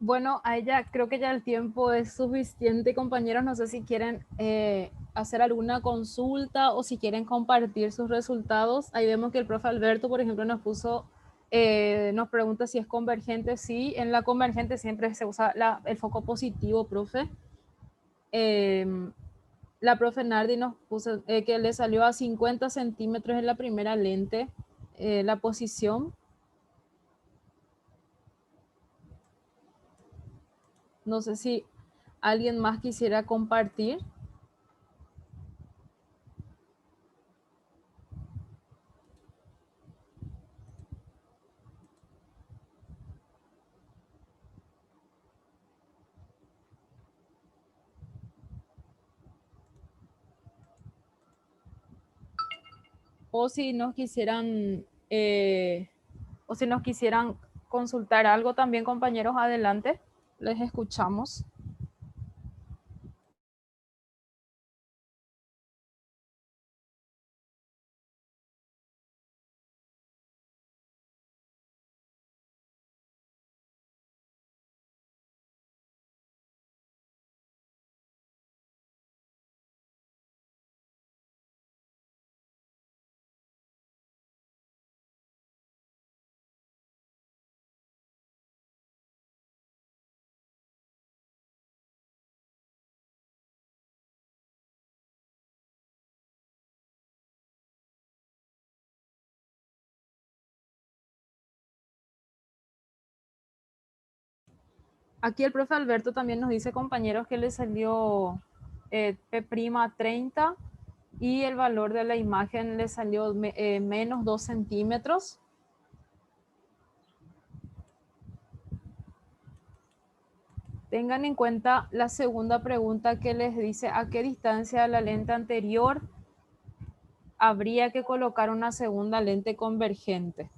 Bueno, a ella creo que ya el tiempo es suficiente, compañeros. No sé si quieren hacer alguna consulta o si quieren compartir sus resultados. Ahí vemos que el profe Alberto, por ejemplo, nos pregunta si es convergente. Sí, en la convergente siempre se usa el foco positivo, profe. La profe Nardi nos puso que le salió a 50 centímetros en la primera lente la posición. No sé si alguien más quisiera compartir. o si nos quisieran, consultar algo también, compañeros, adelante, les escuchamos. Aquí el profe Alberto también nos dice, compañeros, que le salió P' 30 y el valor de la imagen le salió menos 2 centímetros. Tengan en cuenta la segunda pregunta que les dice a qué distancia de la lente anterior habría que colocar una segunda lente convergente.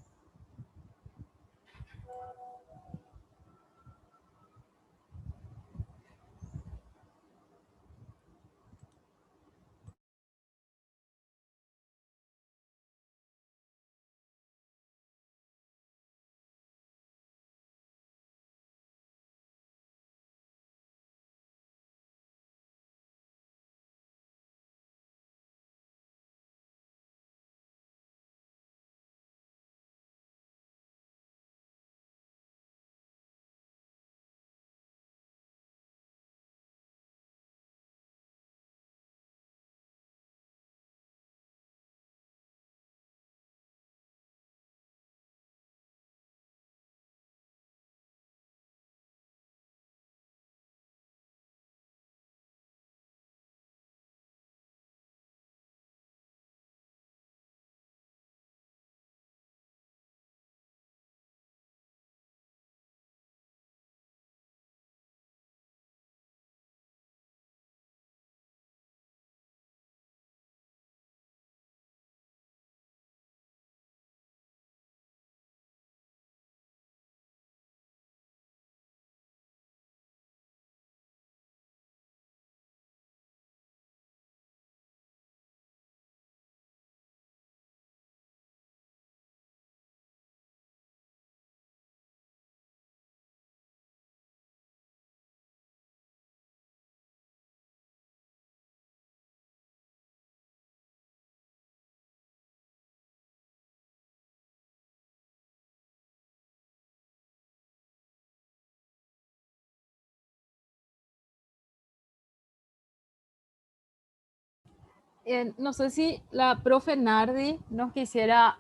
No sé si la profe Nardi nos quisiera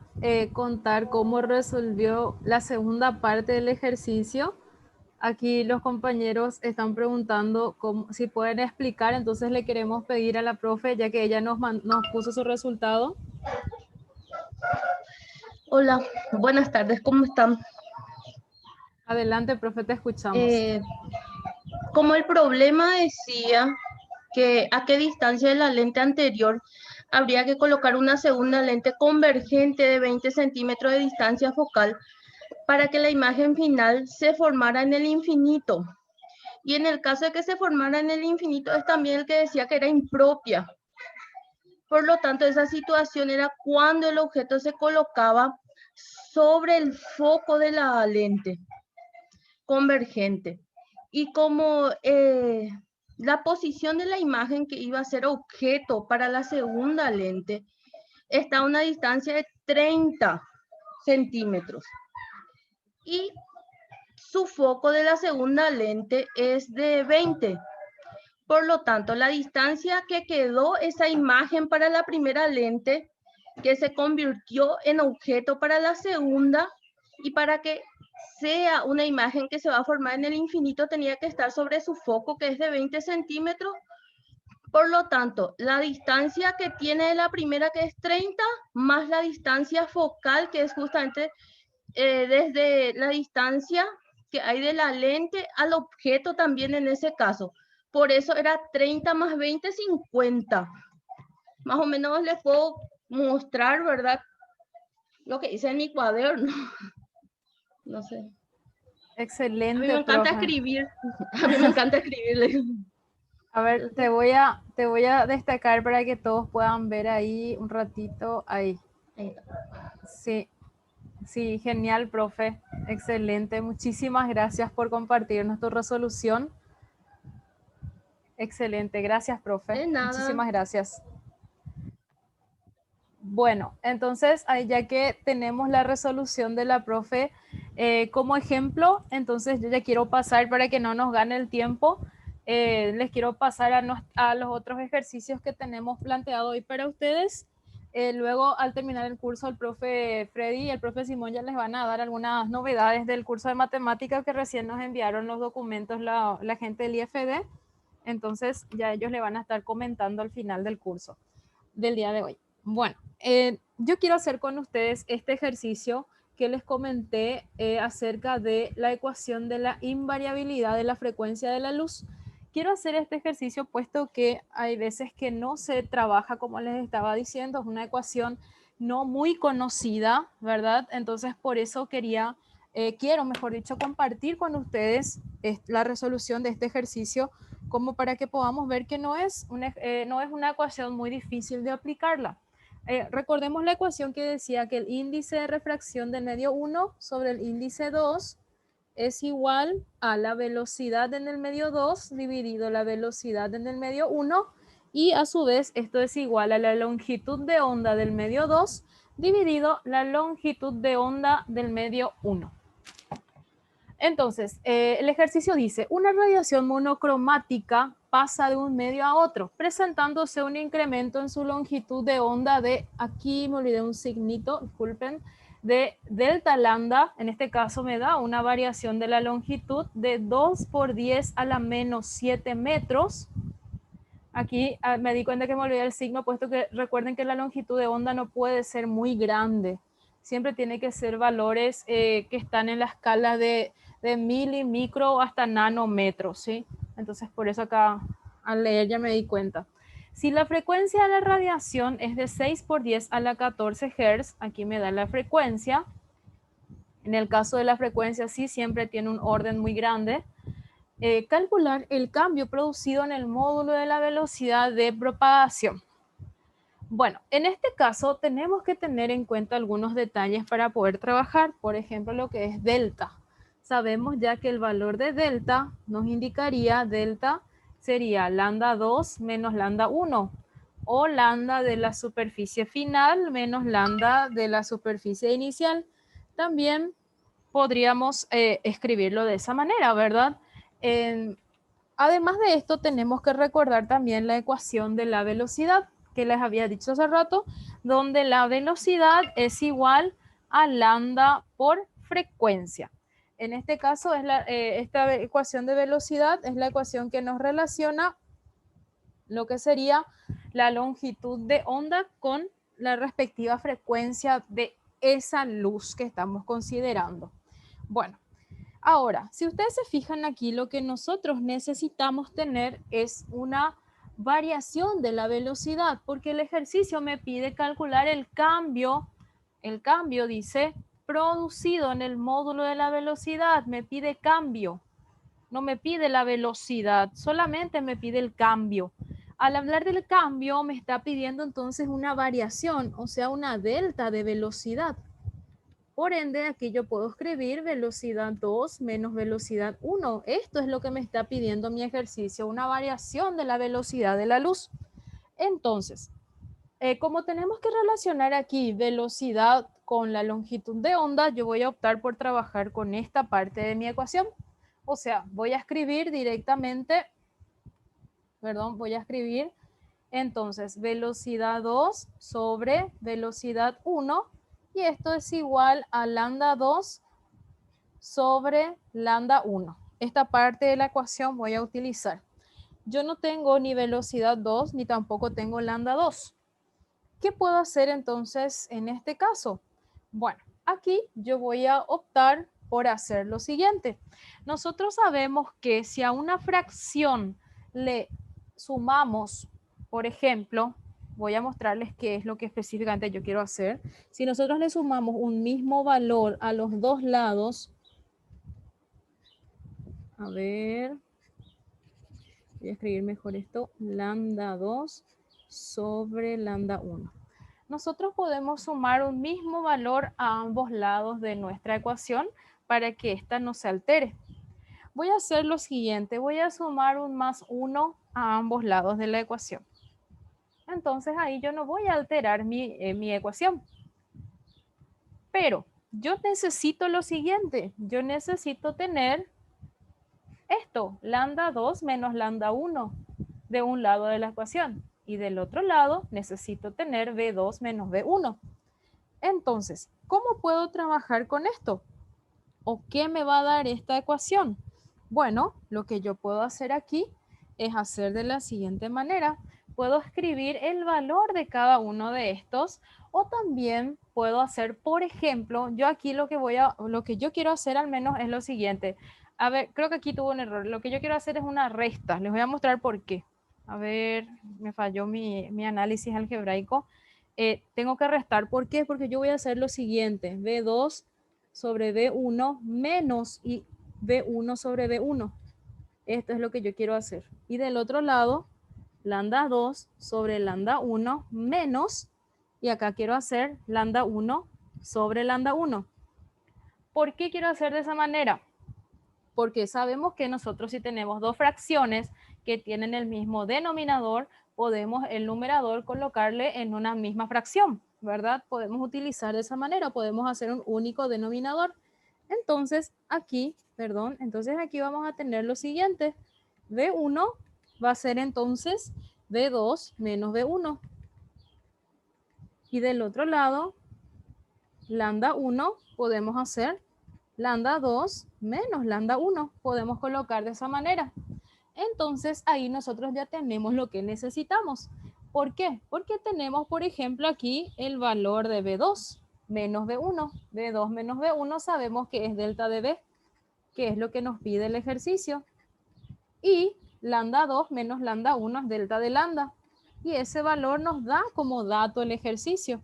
contar cómo resolvió la segunda parte del ejercicio. Aquí los compañeros están preguntando si pueden explicar, entonces le queremos pedir a la profe, ya que ella nos puso su resultado. Hola, buenas tardes, ¿cómo están? Adelante, profe, te escuchamos. Como el problema decía que a qué distancia de la lente anterior habría que colocar una segunda lente convergente de 20 centímetros de distancia focal para que la imagen final se formara en el infinito. Y en el caso de que se formara en el infinito es también el que decía que era impropia. Por lo tanto, esa situación era cuando el objeto se colocaba sobre el foco de la lente convergente. Y como la posición de la imagen que iba a ser objeto para la segunda lente está a una distancia de 30 centímetros. Y su foco de la segunda lente es de 20. Por lo tanto, la distancia que quedó esa imagen para la primera lente, que se convirtió en objeto para la segunda, y para que sea una imagen que se va a formar en el infinito, tenía que estar sobre su foco, que es de 20 centímetros. Por lo tanto, la distancia que tiene la primera, que es 30, más la distancia focal, que es justamente desde la distancia que hay de la lente al objeto también en ese caso. Por eso era 30 más 20, 50. Más o menos les puedo mostrar, ¿verdad? Lo que hice en mi cuaderno. No sé. A mí Excelente, me encanta profe. escribir. A mí me encanta escribirle. A ver, te voy a destacar para que todos puedan ver ahí un ratito. Ahí. Ahí está. Sí, sí, genial, profe. Excelente. Muchísimas gracias por compartirnos tu resolución. Excelente. Gracias, profe. De nada. Muchísimas gracias. Bueno, entonces, ahí ya que tenemos la resolución de la profe como ejemplo, entonces yo ya quiero pasar para que no nos gane el tiempo. Les quiero pasar a los otros ejercicios que tenemos planteado hoy para ustedes. Luego, al terminar el curso, el profe Freddy y el profe Simón ya les van a dar algunas novedades del curso de matemáticas que recién nos enviaron los documentos la gente del IFD. Entonces, ya ellos le van a estar comentando al final del curso del día de hoy. Bueno, yo quiero hacer con ustedes este ejercicio que les comenté acerca de la ecuación de la invariabilidad de la frecuencia de la luz. Quiero hacer este ejercicio puesto que hay veces que no se trabaja, como les estaba diciendo, es una ecuación no muy conocida, ¿verdad? Entonces, por eso quiero, mejor dicho, compartir con ustedes la resolución de este ejercicio como para que podamos ver que no es una ecuación muy difícil de aplicarla. Recordemos la ecuación que decía que el índice de refracción del medio 1 sobre el índice 2 es igual a la velocidad en el medio 2 dividido la velocidad en el medio 1 y a su vez esto es igual a la longitud de onda del medio 2 dividido la longitud de onda del medio 1. Entonces, el ejercicio dice, una radiación monocromática pasa de un medio a otro, presentándose un incremento en su longitud de onda de, aquí me olvidé un signito, disculpen, de delta lambda, en este caso me da una variación de la longitud de 2 por 10 a la menos 7 metros. Aquí me di cuenta que me olvidé el signo, puesto que recuerden que la longitud de onda no puede ser muy grande. Siempre tiene que ser valores que están en la escala de mili, micro hasta nanómetros, ¿sí? Entonces, por eso acá al leer ya me di cuenta. Si la frecuencia de la radiación es de 6 por 10 a la 14 Hz, aquí me da la frecuencia. En el caso de la frecuencia, sí, siempre tiene un orden muy grande. Calcular el cambio producido en el módulo de la velocidad de propagación. Bueno, en este caso tenemos que tener en cuenta algunos detalles para poder trabajar, por ejemplo, lo que es delta. Sabemos ya que el valor de delta nos indicaría, delta sería lambda 2 menos lambda 1, o lambda de la superficie final menos lambda de la superficie inicial. También podríamos escribirlo de esa manera, ¿verdad? Además de esto, tenemos que recordar también la ecuación de la velocidad que les había dicho hace rato, donde la velocidad es igual a lambda por frecuencia. En este caso, esta ecuación de velocidad es la ecuación que nos relaciona lo que sería la longitud de onda con la respectiva frecuencia de esa luz que estamos considerando. Bueno, ahora, si ustedes se fijan aquí, lo que nosotros necesitamos tener es una variación de la velocidad, porque el ejercicio me pide calcular el cambio dice, producido en el módulo de la velocidad, me pide cambio, no me pide la velocidad, solamente me pide el cambio. Al hablar del cambio, me está pidiendo entonces una variación, o sea, una delta de velocidad. Por ende, aquí yo puedo escribir velocidad 2 menos velocidad 1. Esto es lo que me está pidiendo mi ejercicio, una variación de la velocidad de la luz. Entonces, como tenemos que relacionar aquí velocidad con la longitud de onda, yo voy a optar por trabajar con esta parte de mi ecuación. O sea, voy a escribir directamente, voy a escribir entonces velocidad 2 sobre velocidad 1 y esto es igual a lambda 2 sobre lambda 1. Esta parte de la ecuación voy a utilizar. Yo no tengo ni velocidad 2 ni tampoco tengo lambda 2. ¿Qué puedo hacer entonces en este caso? Bueno, aquí yo voy a optar por hacer lo siguiente. Nosotros sabemos que si a una fracción le sumamos, por ejemplo, voy a mostrarles qué es lo que específicamente yo quiero hacer. Si nosotros le sumamos un mismo valor a los dos lados, a ver, voy a escribir mejor esto, lambda 2 sobre lambda 1. Nosotros podemos sumar un mismo valor a ambos lados de nuestra ecuación para que ésta no se altere. Voy a hacer lo siguiente, voy a sumar un más 1 a ambos lados de la ecuación. Entonces ahí yo no voy a alterar mi ecuación. Pero yo necesito lo siguiente, yo necesito tener esto, lambda 2 menos lambda 1 de un lado de la ecuación. Y del otro lado necesito tener B2 menos B1. Entonces, ¿cómo puedo trabajar con esto? ¿O qué me va a dar esta ecuación? Bueno, lo que yo puedo hacer aquí es hacer de la siguiente manera. Puedo escribir el valor de cada uno de estos o también puedo hacer, por ejemplo, yo aquí lo que yo quiero hacer al menos es lo siguiente. A ver, creo que aquí tuvo un error. Lo que yo quiero hacer es una resta. Les voy a mostrar por qué. A ver, me falló mi análisis algebraico. Tengo que restar. ¿Por qué? Porque yo voy a hacer lo siguiente. B2 sobre B1 menos y B1 sobre B1. Esto es lo que yo quiero hacer. Y del otro lado, lambda 2 sobre lambda 1 menos, y acá quiero hacer lambda 1 sobre lambda 1. ¿Por qué quiero hacer de esa manera? Porque sabemos que nosotros si tenemos dos fracciones que tienen el mismo denominador, podemos el numerador colocarle en una misma fracción, ¿verdad? Podemos utilizar de esa manera, podemos hacer un único denominador. Entonces aquí vamos a tener lo siguiente. B1 va a ser entonces B2 menos B1. Y del otro lado, lambda 1 podemos hacer lambda 2 menos lambda 1. Podemos colocar de esa manera. Entonces ahí nosotros ya tenemos lo que necesitamos. ¿Por qué? Porque tenemos, por ejemplo, aquí el valor de B2 menos B1. B2 menos B1 sabemos que es delta de B, que es lo que nos pide el ejercicio. Y lambda 2 menos lambda 1 es delta de lambda. Y ese valor nos da como dato el ejercicio.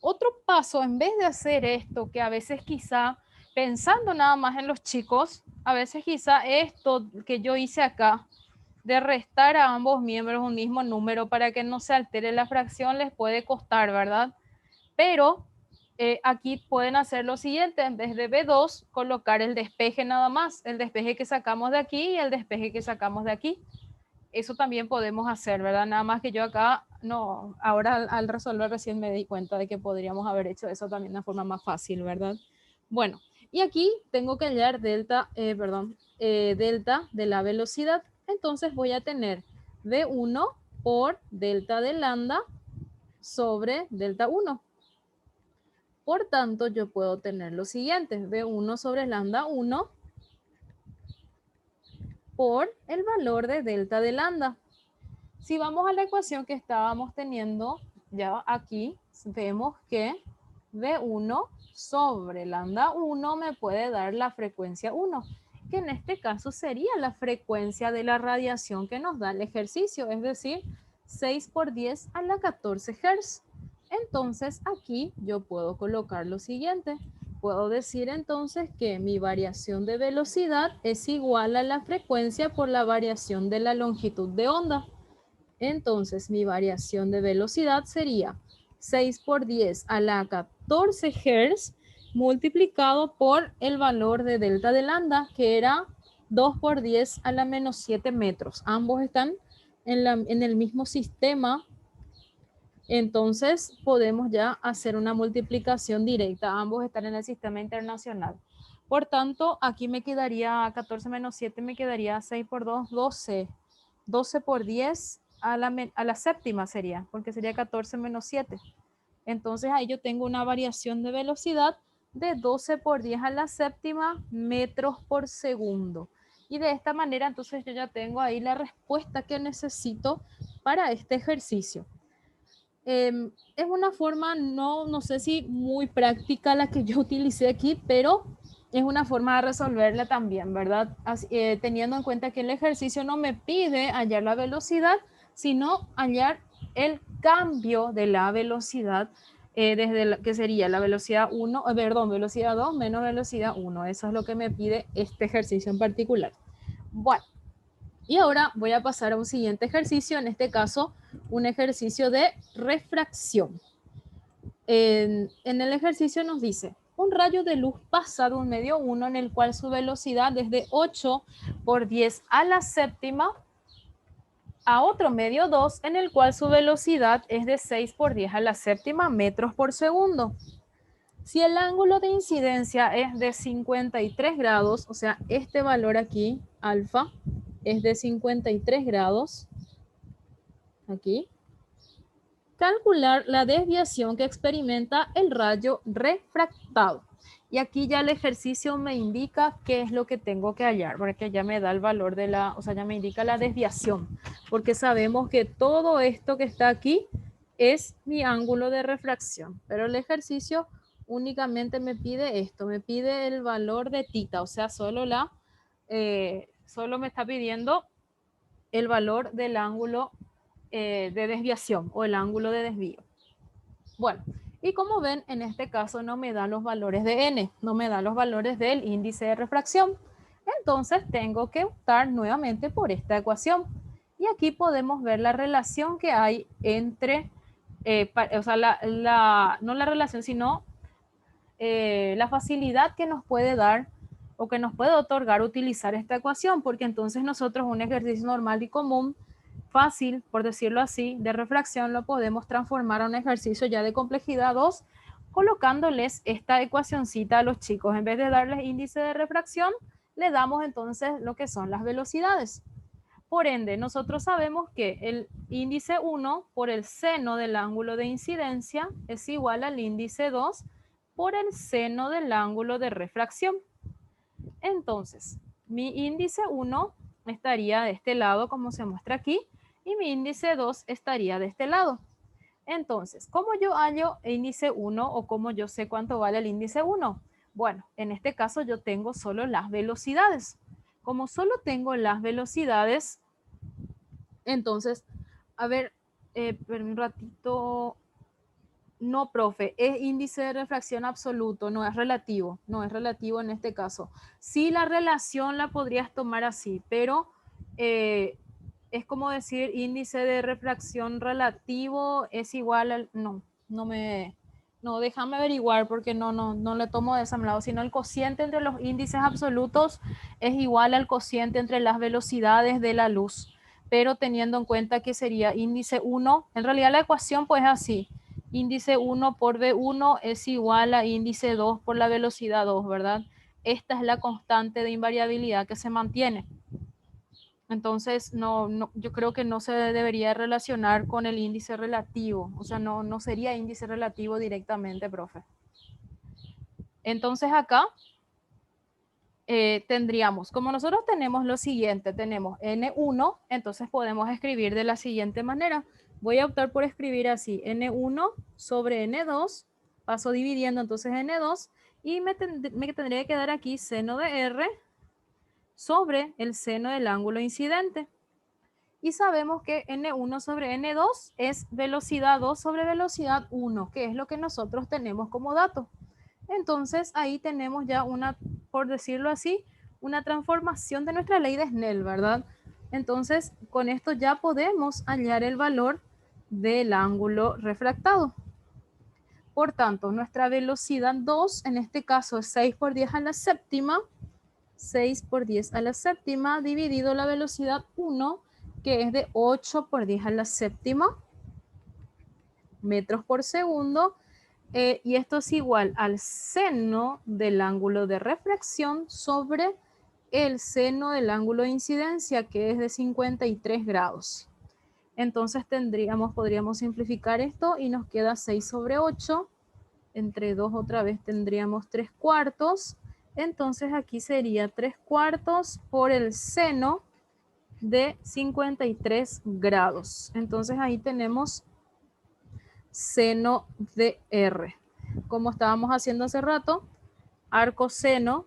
Otro paso, en vez de hacer esto, que a veces quizá, pensando nada más en los chicos, a veces quizá esto que yo hice acá, de restar a ambos miembros un mismo número para que no se altere la fracción, les puede costar, ¿verdad? Pero aquí pueden hacer lo siguiente, en vez de B2, colocar el despeje nada más, el despeje que sacamos de aquí y el despeje que sacamos de aquí. Eso también podemos hacer, ¿verdad? Nada más que yo acá, no, ahora al resolver recién me di cuenta de que podríamos haber hecho eso también de una forma más fácil, ¿verdad? Bueno, y aquí tengo que hallar delta de la velocidad. Entonces voy a tener V1 por delta de lambda sobre delta 1. Por tanto, yo puedo tener lo siguiente, V1 sobre lambda 1 por el valor de delta de lambda. Si vamos a la ecuación que estábamos teniendo, ya aquí vemos que V1 sobre lambda 1 me puede dar la frecuencia 1, que en este caso sería la frecuencia de la radiación que nos da el ejercicio, es decir, 6 por 10 a la 14 Hz. Entonces aquí yo puedo colocar lo siguiente. Puedo decir entonces que mi variación de velocidad es igual a la frecuencia por la variación de la longitud de onda. Entonces mi variación de velocidad sería 6 por 10 a la 14 Hz multiplicado por el valor de delta de lambda, que era 2 por 10 a la menos 7 metros. Ambos están en el mismo sistema. Entonces podemos ya hacer una multiplicación directa. Ambos están en el sistema internacional. Por tanto, aquí me quedaría 14 menos 7, me quedaría 6 por 2, 12. 12 por 10 a la séptima sería, porque sería 14 menos 7. Entonces ahí yo tengo una variación de velocidad de 12 por 10 a la séptima metros por segundo. Y de esta manera entonces yo ya tengo ahí la respuesta que necesito para este ejercicio. Es una forma, no sé si muy práctica la que yo utilicé aquí, pero es una forma de resolverla también, ¿verdad? Teniendo en cuenta que el ejercicio no me pide hallar la velocidad, sino hallar el cambio de la velocidad que sería la velocidad 1, velocidad 2 menos velocidad 1. Eso es lo que me pide este ejercicio en particular. Bueno, y ahora voy a pasar a un siguiente ejercicio, en este caso un ejercicio de refracción. En el ejercicio nos dice, un rayo de luz pasa de un medio 1 en el cual su velocidad es de 8 por 10 a la séptima a otro medio 2 en el cual su velocidad es de 6 por 10 a la séptima metros por segundo. Si el ángulo de incidencia es de 53 grados, o sea, este valor aquí, alfa, es de 53 grados, aquí, calcular la desviación que experimenta el rayo refractado. Y aquí ya el ejercicio me indica qué es lo que tengo que hallar, porque ya me da el valor de la, o sea, ya me indica la desviación, porque sabemos que todo esto que está aquí es mi ángulo de refracción, pero el ejercicio únicamente me pide esto, me pide el valor de tita, o sea, solo me está pidiendo el valor del ángulo de desviación o el ángulo de desvío. Bueno, y como ven, en este caso no me da los valores de n, no me da los valores del índice de refracción. Entonces tengo que optar nuevamente por esta ecuación. Y aquí podemos ver la relación que hay entre, o sea, no la relación, sino la facilidad que nos puede dar o que nos puede otorgar utilizar esta ecuación, porque entonces nosotros un ejercicio normal y común, fácil, por decirlo así, de refracción, lo podemos transformar a un ejercicio ya de complejidad 2, colocándoles esta ecuacioncita a los chicos. En vez de darles índice de refracción, le damos entonces lo que son las velocidades. Por ende, nosotros sabemos que el índice 1 por el seno del ángulo de incidencia es igual al índice 2 por el seno del ángulo de refracción. Entonces, mi índice 1 estaría de este lado, como se muestra aquí, y mi índice 2 estaría de este lado. Entonces, ¿cómo yo hallo el índice 1 o cómo yo sé cuánto vale el índice 1? Bueno, en este caso yo tengo solo las velocidades. Como solo tengo las velocidades, entonces, a ver, un ratito. No, profe, es índice de refracción absoluto, no es relativo en este caso. Sí, la relación la podrías tomar así, pero es como decir índice de refracción relativo es igual al, no, déjame averiguar porque no le tomo de ese lado, sino el cociente entre los índices absolutos es igual al cociente entre las velocidades de la luz, pero teniendo en cuenta que sería índice 1, en realidad la ecuación pues es así. Índice 1 por V1 es igual a índice 2 por la velocidad 2, ¿verdad? Esta es la constante de invariabilidad que se mantiene. Entonces, yo creo que no se debería relacionar con el índice relativo. O sea, no sería índice relativo directamente, profe. Entonces, acá tendríamos, como nosotros tenemos lo siguiente, tenemos N1, entonces podemos escribir de la siguiente manera. Voy a optar por escribir así, N1 sobre N2, paso dividiendo entonces N2, y me tendría que quedar aquí seno de R sobre el seno del ángulo incidente. Y sabemos que N1 sobre N2 es velocidad 2 sobre velocidad 1, que es lo que nosotros tenemos como dato. Entonces ahí tenemos ya una, por decirlo así, una transformación de nuestra ley de Snell, ¿verdad? Entonces con esto ya podemos hallar el valor del ángulo refractado. Por tanto, nuestra velocidad 2, en este caso es 6 por 10 a la séptima, 6 por 10 a la séptima, dividido la velocidad 1, que es de 8 por 10 a la séptima metros por segundo, y esto es igual al seno del ángulo de refracción sobre el seno del ángulo de incidencia, que es de 53 grados. Entonces podríamos simplificar esto y nos queda 6 sobre 8. Entre 2 otra vez tendríamos 3 cuartos. Entonces aquí sería 3 cuartos por el seno de 53 grados. Entonces ahí tenemos seno de R. Como estábamos haciendo hace rato, arco seno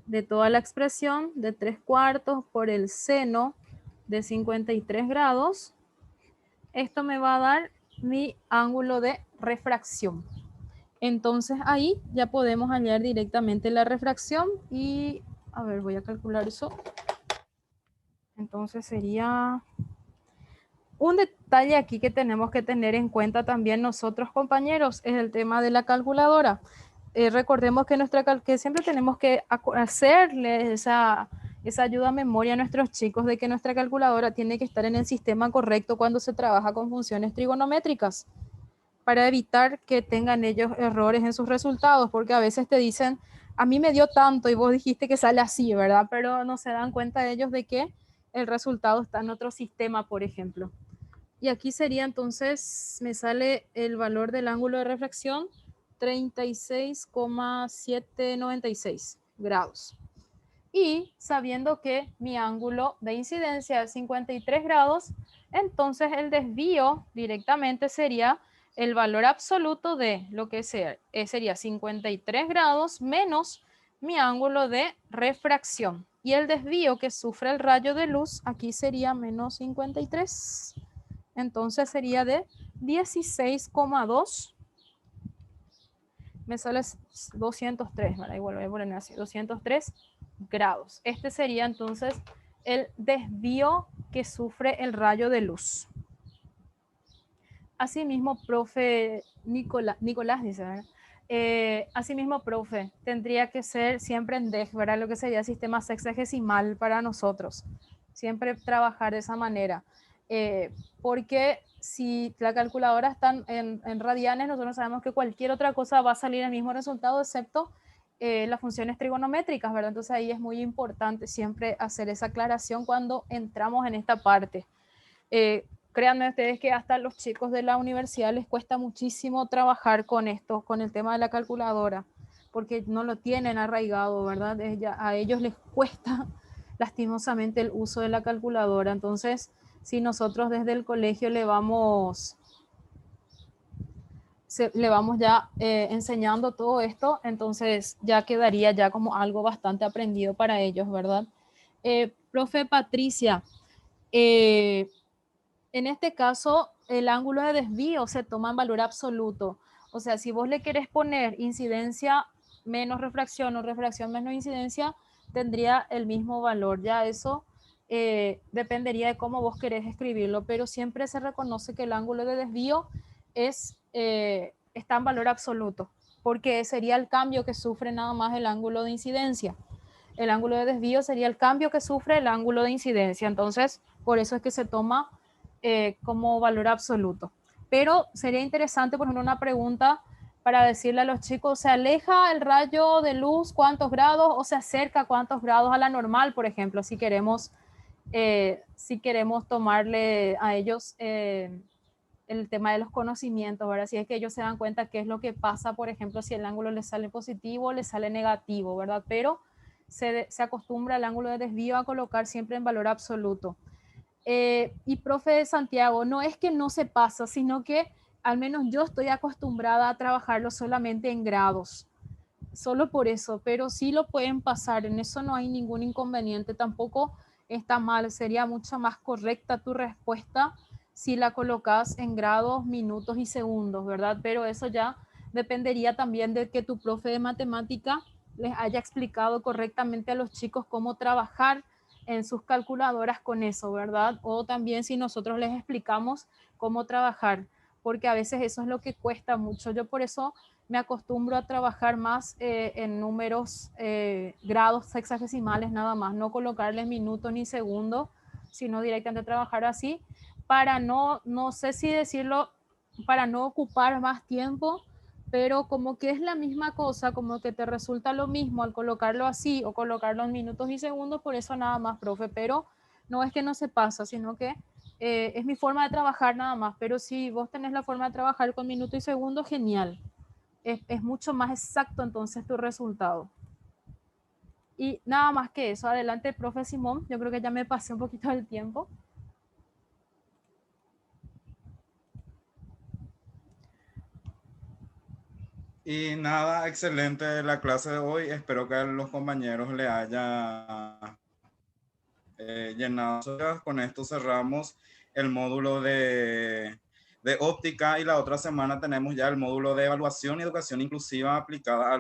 de toda la expresión de 3 cuartos por el seno de 53 grados, esto me va a dar mi ángulo de refracción. Entonces ahí ya podemos hallar directamente la refracción y, a ver, voy a calcular eso. Entonces sería un detalle aquí que tenemos que tener en cuenta también nosotros, compañeros, es el tema de la calculadora. Recordemos que, que siempre tenemos que hacerle esa ayuda a memoria a nuestros chicos de que nuestra calculadora tiene que estar en el sistema correcto cuando se trabaja con funciones trigonométricas, para evitar que tengan ellos errores en sus resultados, porque a veces te dicen, a mí me dio tanto y vos dijiste que sale así, ¿verdad? Pero no se dan cuenta ellos de que el resultado está en otro sistema, por ejemplo. Y aquí sería entonces, me sale el valor del ángulo de refracción, 36,796 grados. Y sabiendo que mi ángulo de incidencia es 53 grados, entonces el desvío directamente sería el valor absoluto de lo que sería 53 grados menos mi ángulo de refracción. Y el desvío que sufre el rayo de luz aquí sería menos 53. Entonces sería de 16,2. Me sale 203, ¿verdad? Igual voy a poner así, 203 grados. Este sería entonces el desvío que sufre el rayo de luz. Asimismo, profe Nicolás dice, ¿verdad? Asimismo, profe, tendría que ser siempre en DEG, ¿verdad? Lo que sería sistema sexagesimal para nosotros. Siempre trabajar de esa manera. Porque si la calculadora está en radianes, nosotros sabemos que cualquier otra cosa va a salir el mismo resultado, excepto las funciones trigonométricas, ¿verdad? Entonces ahí es muy importante siempre hacer esa aclaración cuando entramos en esta parte. Créanme ustedes que hasta los chicos de la universidad les cuesta muchísimo trabajar con esto, con el tema de la calculadora, porque no lo tienen arraigado, ¿verdad? A ellos les cuesta lastimosamente el uso de la calculadora. Entonces, si nosotros desde el colegio le vamos ya enseñando todo esto, entonces ya quedaría ya como algo bastante aprendido para ellos, ¿verdad? Profe Patricia, en este caso, el ángulo de desvío se toma en valor absoluto. O sea, si vos le querés poner incidencia menos refracción o refracción menos incidencia, tendría el mismo valor. Ya eso dependería de cómo vos querés escribirlo, pero siempre se reconoce que el ángulo de desvío está en valor absoluto, porque sería el cambio que sufre nada más el ángulo de incidencia. El ángulo de desvío sería el cambio que sufre el ángulo de incidencia. Entonces, por eso es que se toma como valor absoluto. Pero sería interesante, por ejemplo, una pregunta para decirle a los chicos, ¿se aleja el rayo de luz cuántos grados o se acerca cuántos grados a la normal, por ejemplo, si queremos tomarle a ellos el tema de los conocimientos, ¿verdad? Si es que ellos se dan cuenta qué es lo que pasa, por ejemplo, si el ángulo les sale positivo o les sale negativo, ¿verdad? Pero se acostumbra el ángulo de desvío a colocar siempre en valor absoluto. Y profe Santiago, no es que no se pasa, sino que al menos yo estoy acostumbrada a trabajarlo solamente en grados, solo por eso, pero sí lo pueden pasar, en eso no hay ningún inconveniente, tampoco está mal, sería mucho más correcta tu respuesta si la colocas en grados, minutos y segundos, ¿verdad? Pero eso ya dependería también de que tu profe de matemática les haya explicado correctamente a los chicos cómo trabajar en sus calculadoras con eso, ¿verdad? O también si nosotros les explicamos cómo trabajar, porque a veces eso es lo que cuesta mucho. Yo por eso me acostumbro a trabajar más en números, grados sexagesimales nada más, no colocarles minutos ni segundos, sino directamente trabajar así, para no sé si decirlo, para no ocupar más tiempo, pero como que es la misma cosa, como que te resulta lo mismo al colocarlo así o colocarlo en minutos y segundos, por eso nada más, profe, pero no es que no se pasa, sino que es mi forma de trabajar nada más, pero si vos tenés la forma de trabajar con minutos y segundos, genial. Es mucho más exacto entonces tu resultado. Y nada más que eso, adelante, profe Simón, yo creo que ya me pasé un poquito del tiempo. Y nada, excelente la clase de hoy. Espero que a los compañeros le haya llenados. Con esto cerramos el módulo de óptica y la otra semana tenemos ya el módulo de evaluación y educación inclusiva aplicada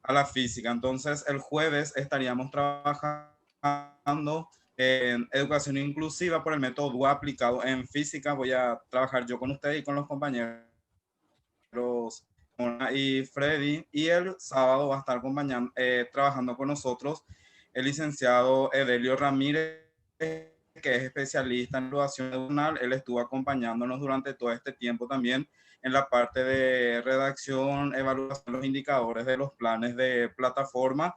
a la física. Entonces el jueves estaríamos trabajando en educación inclusiva por el método DUA aplicado en física. Voy a trabajar yo con ustedes y con los compañeros y Freddy, y el sábado va a estar trabajando con nosotros el licenciado Edelio Ramírez, que es especialista en evaluación educacional. Él estuvo acompañándonos durante todo este tiempo también en la parte de redacción, evaluación de los indicadores de los planes de plataforma.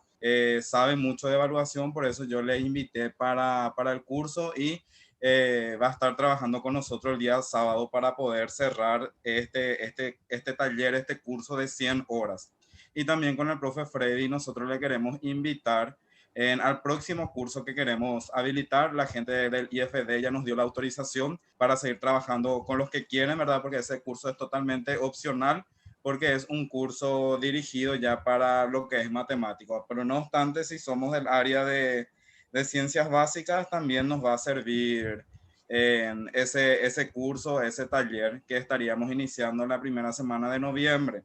Sabe mucho de evaluación, por eso yo le invité para el curso y va a estar trabajando con nosotros el día sábado para poder cerrar este taller, este curso de 100 horas. Y también con el profe Freddy nosotros le queremos invitar al próximo curso que queremos habilitar. La gente del IFD ya nos dio la autorización para seguir trabajando con los que quieren, ¿verdad? Porque ese curso es totalmente opcional, porque es un curso dirigido ya para lo que es matemático. Pero no obstante, si somos del área de ciencias básicas, también nos va a servir ese curso, ese taller que estaríamos iniciando en la primera semana de noviembre.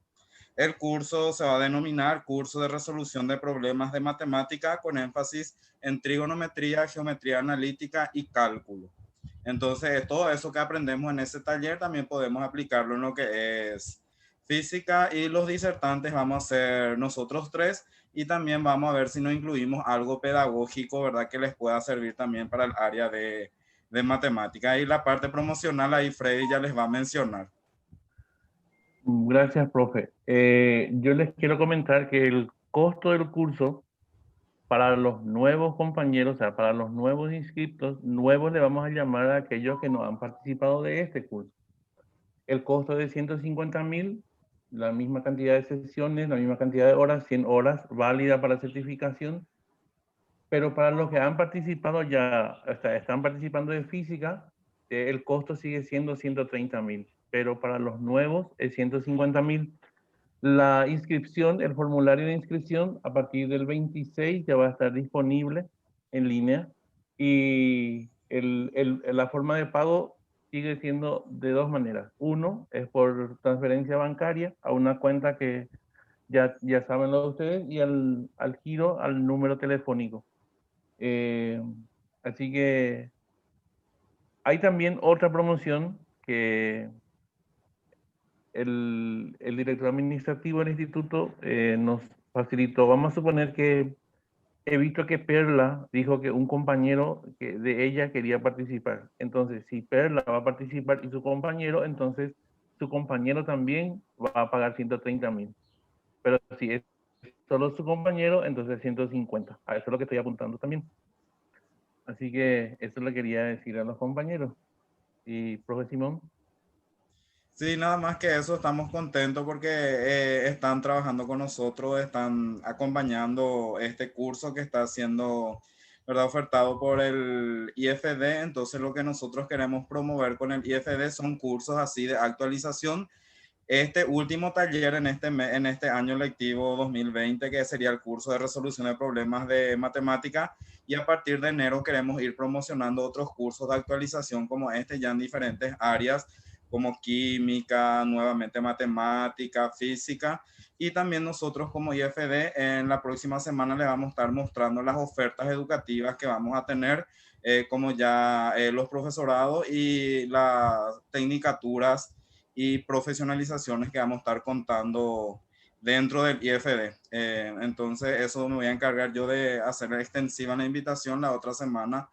El curso se va a denominar Curso de Resolución de Problemas de Matemática con énfasis en trigonometría, geometría analítica y cálculo. Entonces, todo eso que aprendemos en ese taller también podemos aplicarlo en lo que es física, y los disertantes vamos a ser nosotros tres, y también vamos a ver si nos incluimos algo pedagógico, ¿verdad? Que les pueda servir también para el área de matemática. Y la parte promocional ahí Freddy ya les va a mencionar. Gracias, profe. Yo les quiero comentar que el costo del curso para los nuevos compañeros, o sea, para los nuevos inscriptos, nuevos le vamos a llamar a aquellos que no han participado de este curso. El costo es de 150.000, la misma cantidad de sesiones, la misma cantidad de horas, 100 horas, válida para certificación. Pero para los que han participado ya, o sea, están participando de física, el costo sigue siendo 130.000. Pero para los nuevos es 150.000. La inscripción, el formulario de inscripción, a partir del 26 ya va a estar disponible en línea, y la forma de pago sigue siendo de dos maneras. Uno es por transferencia bancaria a una cuenta que ya saben lo de ustedes, y al giro al número telefónico. Así que hay también otra promoción que el director administrativo del instituto nos facilitó. Vamos a suponer que he visto que Perla dijo que un compañero de ella quería participar. Entonces, si Perla va a participar y su compañero, entonces su compañero también va a pagar 130.000. Pero si es solo su compañero, entonces 150. A eso es lo que estoy apuntando también. Así que eso le quería decir a los compañeros. Y, profe Simón. Sí, nada más que eso, estamos contentos porque están trabajando con nosotros, están acompañando este curso que está siendo, ¿verdad?, ofertado por el IFD. Entonces lo que nosotros queremos promover con el IFD son cursos así de actualización. Este último taller en este año lectivo 2020, que sería el curso de resolución de problemas de matemática, y a partir de enero queremos ir promocionando otros cursos de actualización como este ya en diferentes áreas como química, nuevamente matemática, física. Y también nosotros como IFD en la próxima semana le vamos a estar mostrando las ofertas educativas que vamos a tener, como ya los profesorados y las tecnicaturas y profesionalizaciones que vamos a estar contando dentro del IFD. Entonces eso me voy a encargar yo de hacer extensiva la invitación la otra semana.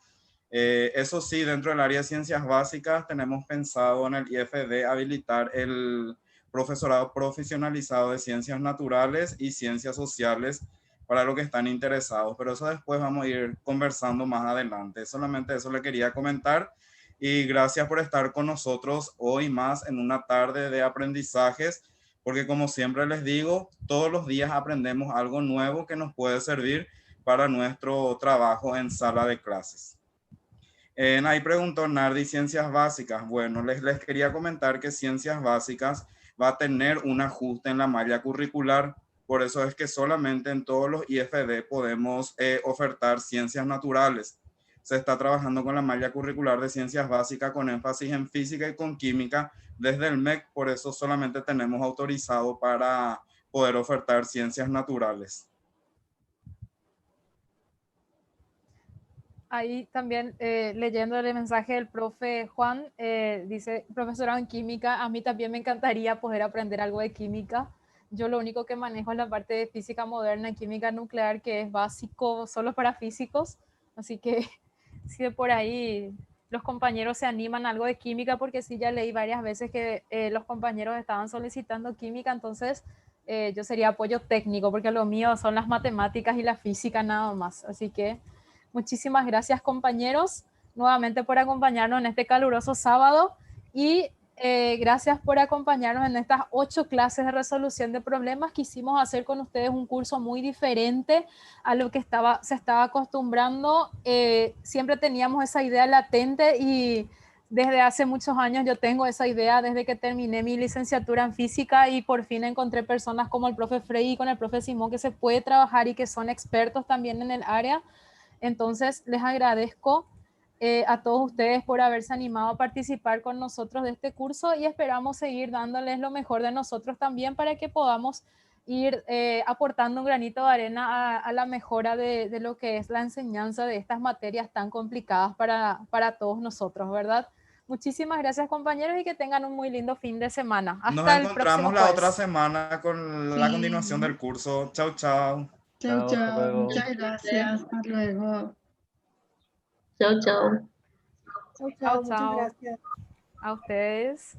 Eso sí, dentro del área de ciencias básicas tenemos pensado en el IFD habilitar el profesorado profesionalizado de ciencias naturales y ciencias sociales para los que están interesados, pero eso después vamos a ir conversando más adelante. Solamente eso le quería comentar, y gracias por estar con nosotros hoy más en una tarde de aprendizajes, porque como siempre les digo, todos los días aprendemos algo nuevo que nos puede servir para nuestro trabajo en sala de clases. Ahí preguntó Nardi, ciencias básicas. Bueno, les quería comentar que ciencias básicas va a tener un ajuste en la malla curricular. Por eso es que solamente en todos los IFD podemos ofertar ciencias naturales. se está trabajando con la malla curricular de ciencias básicas con énfasis en física y con química desde el MEC, por eso solamente tenemos autorizado para poder ofertar ciencias naturales. Ahí también leyendo el mensaje del profe Juan, dice, profesorado en química, a mí también me encantaría poder aprender algo de química. Yo lo único que manejo es la parte de física moderna y química nuclear, que es básico solo para físicos. Así que si de por ahí los compañeros se animan a algo de química, porque sí ya leí varias veces que los compañeros estaban solicitando química, entonces yo sería apoyo técnico, porque lo mío son las matemáticas y la física nada más. Así que muchísimas gracias, compañeros, nuevamente por acompañarnos en este caluroso sábado y gracias por acompañarnos en estas 8 clases de resolución de problemas. Quisimos hacer con ustedes un curso muy diferente a lo que se estaba acostumbrando. Siempre teníamos esa idea latente y desde hace muchos años yo tengo esa idea desde que terminé mi licenciatura en física y por fin encontré personas como el profe Frey y con el profe Simón que se puede trabajar y que son expertos también en el área. Entonces, les agradezco a todos ustedes por haberse animado a participar con nosotros de este curso y esperamos seguir dándoles lo mejor de nosotros también para que podamos ir aportando un granito de arena a la mejora de lo que es la enseñanza de estas materias tan complicadas para todos nosotros, ¿verdad? Muchísimas gracias, compañeros, y que tengan un muy lindo fin de semana. Nos Hasta el próximo encontramos la jueves. otra semana con la continuación del curso. Chau, chau. Chao, Chao, hasta chao. luego. Muchas gracias. Hasta luego. Chao, chao. Chao, Muchas chao. gracias. A ustedes.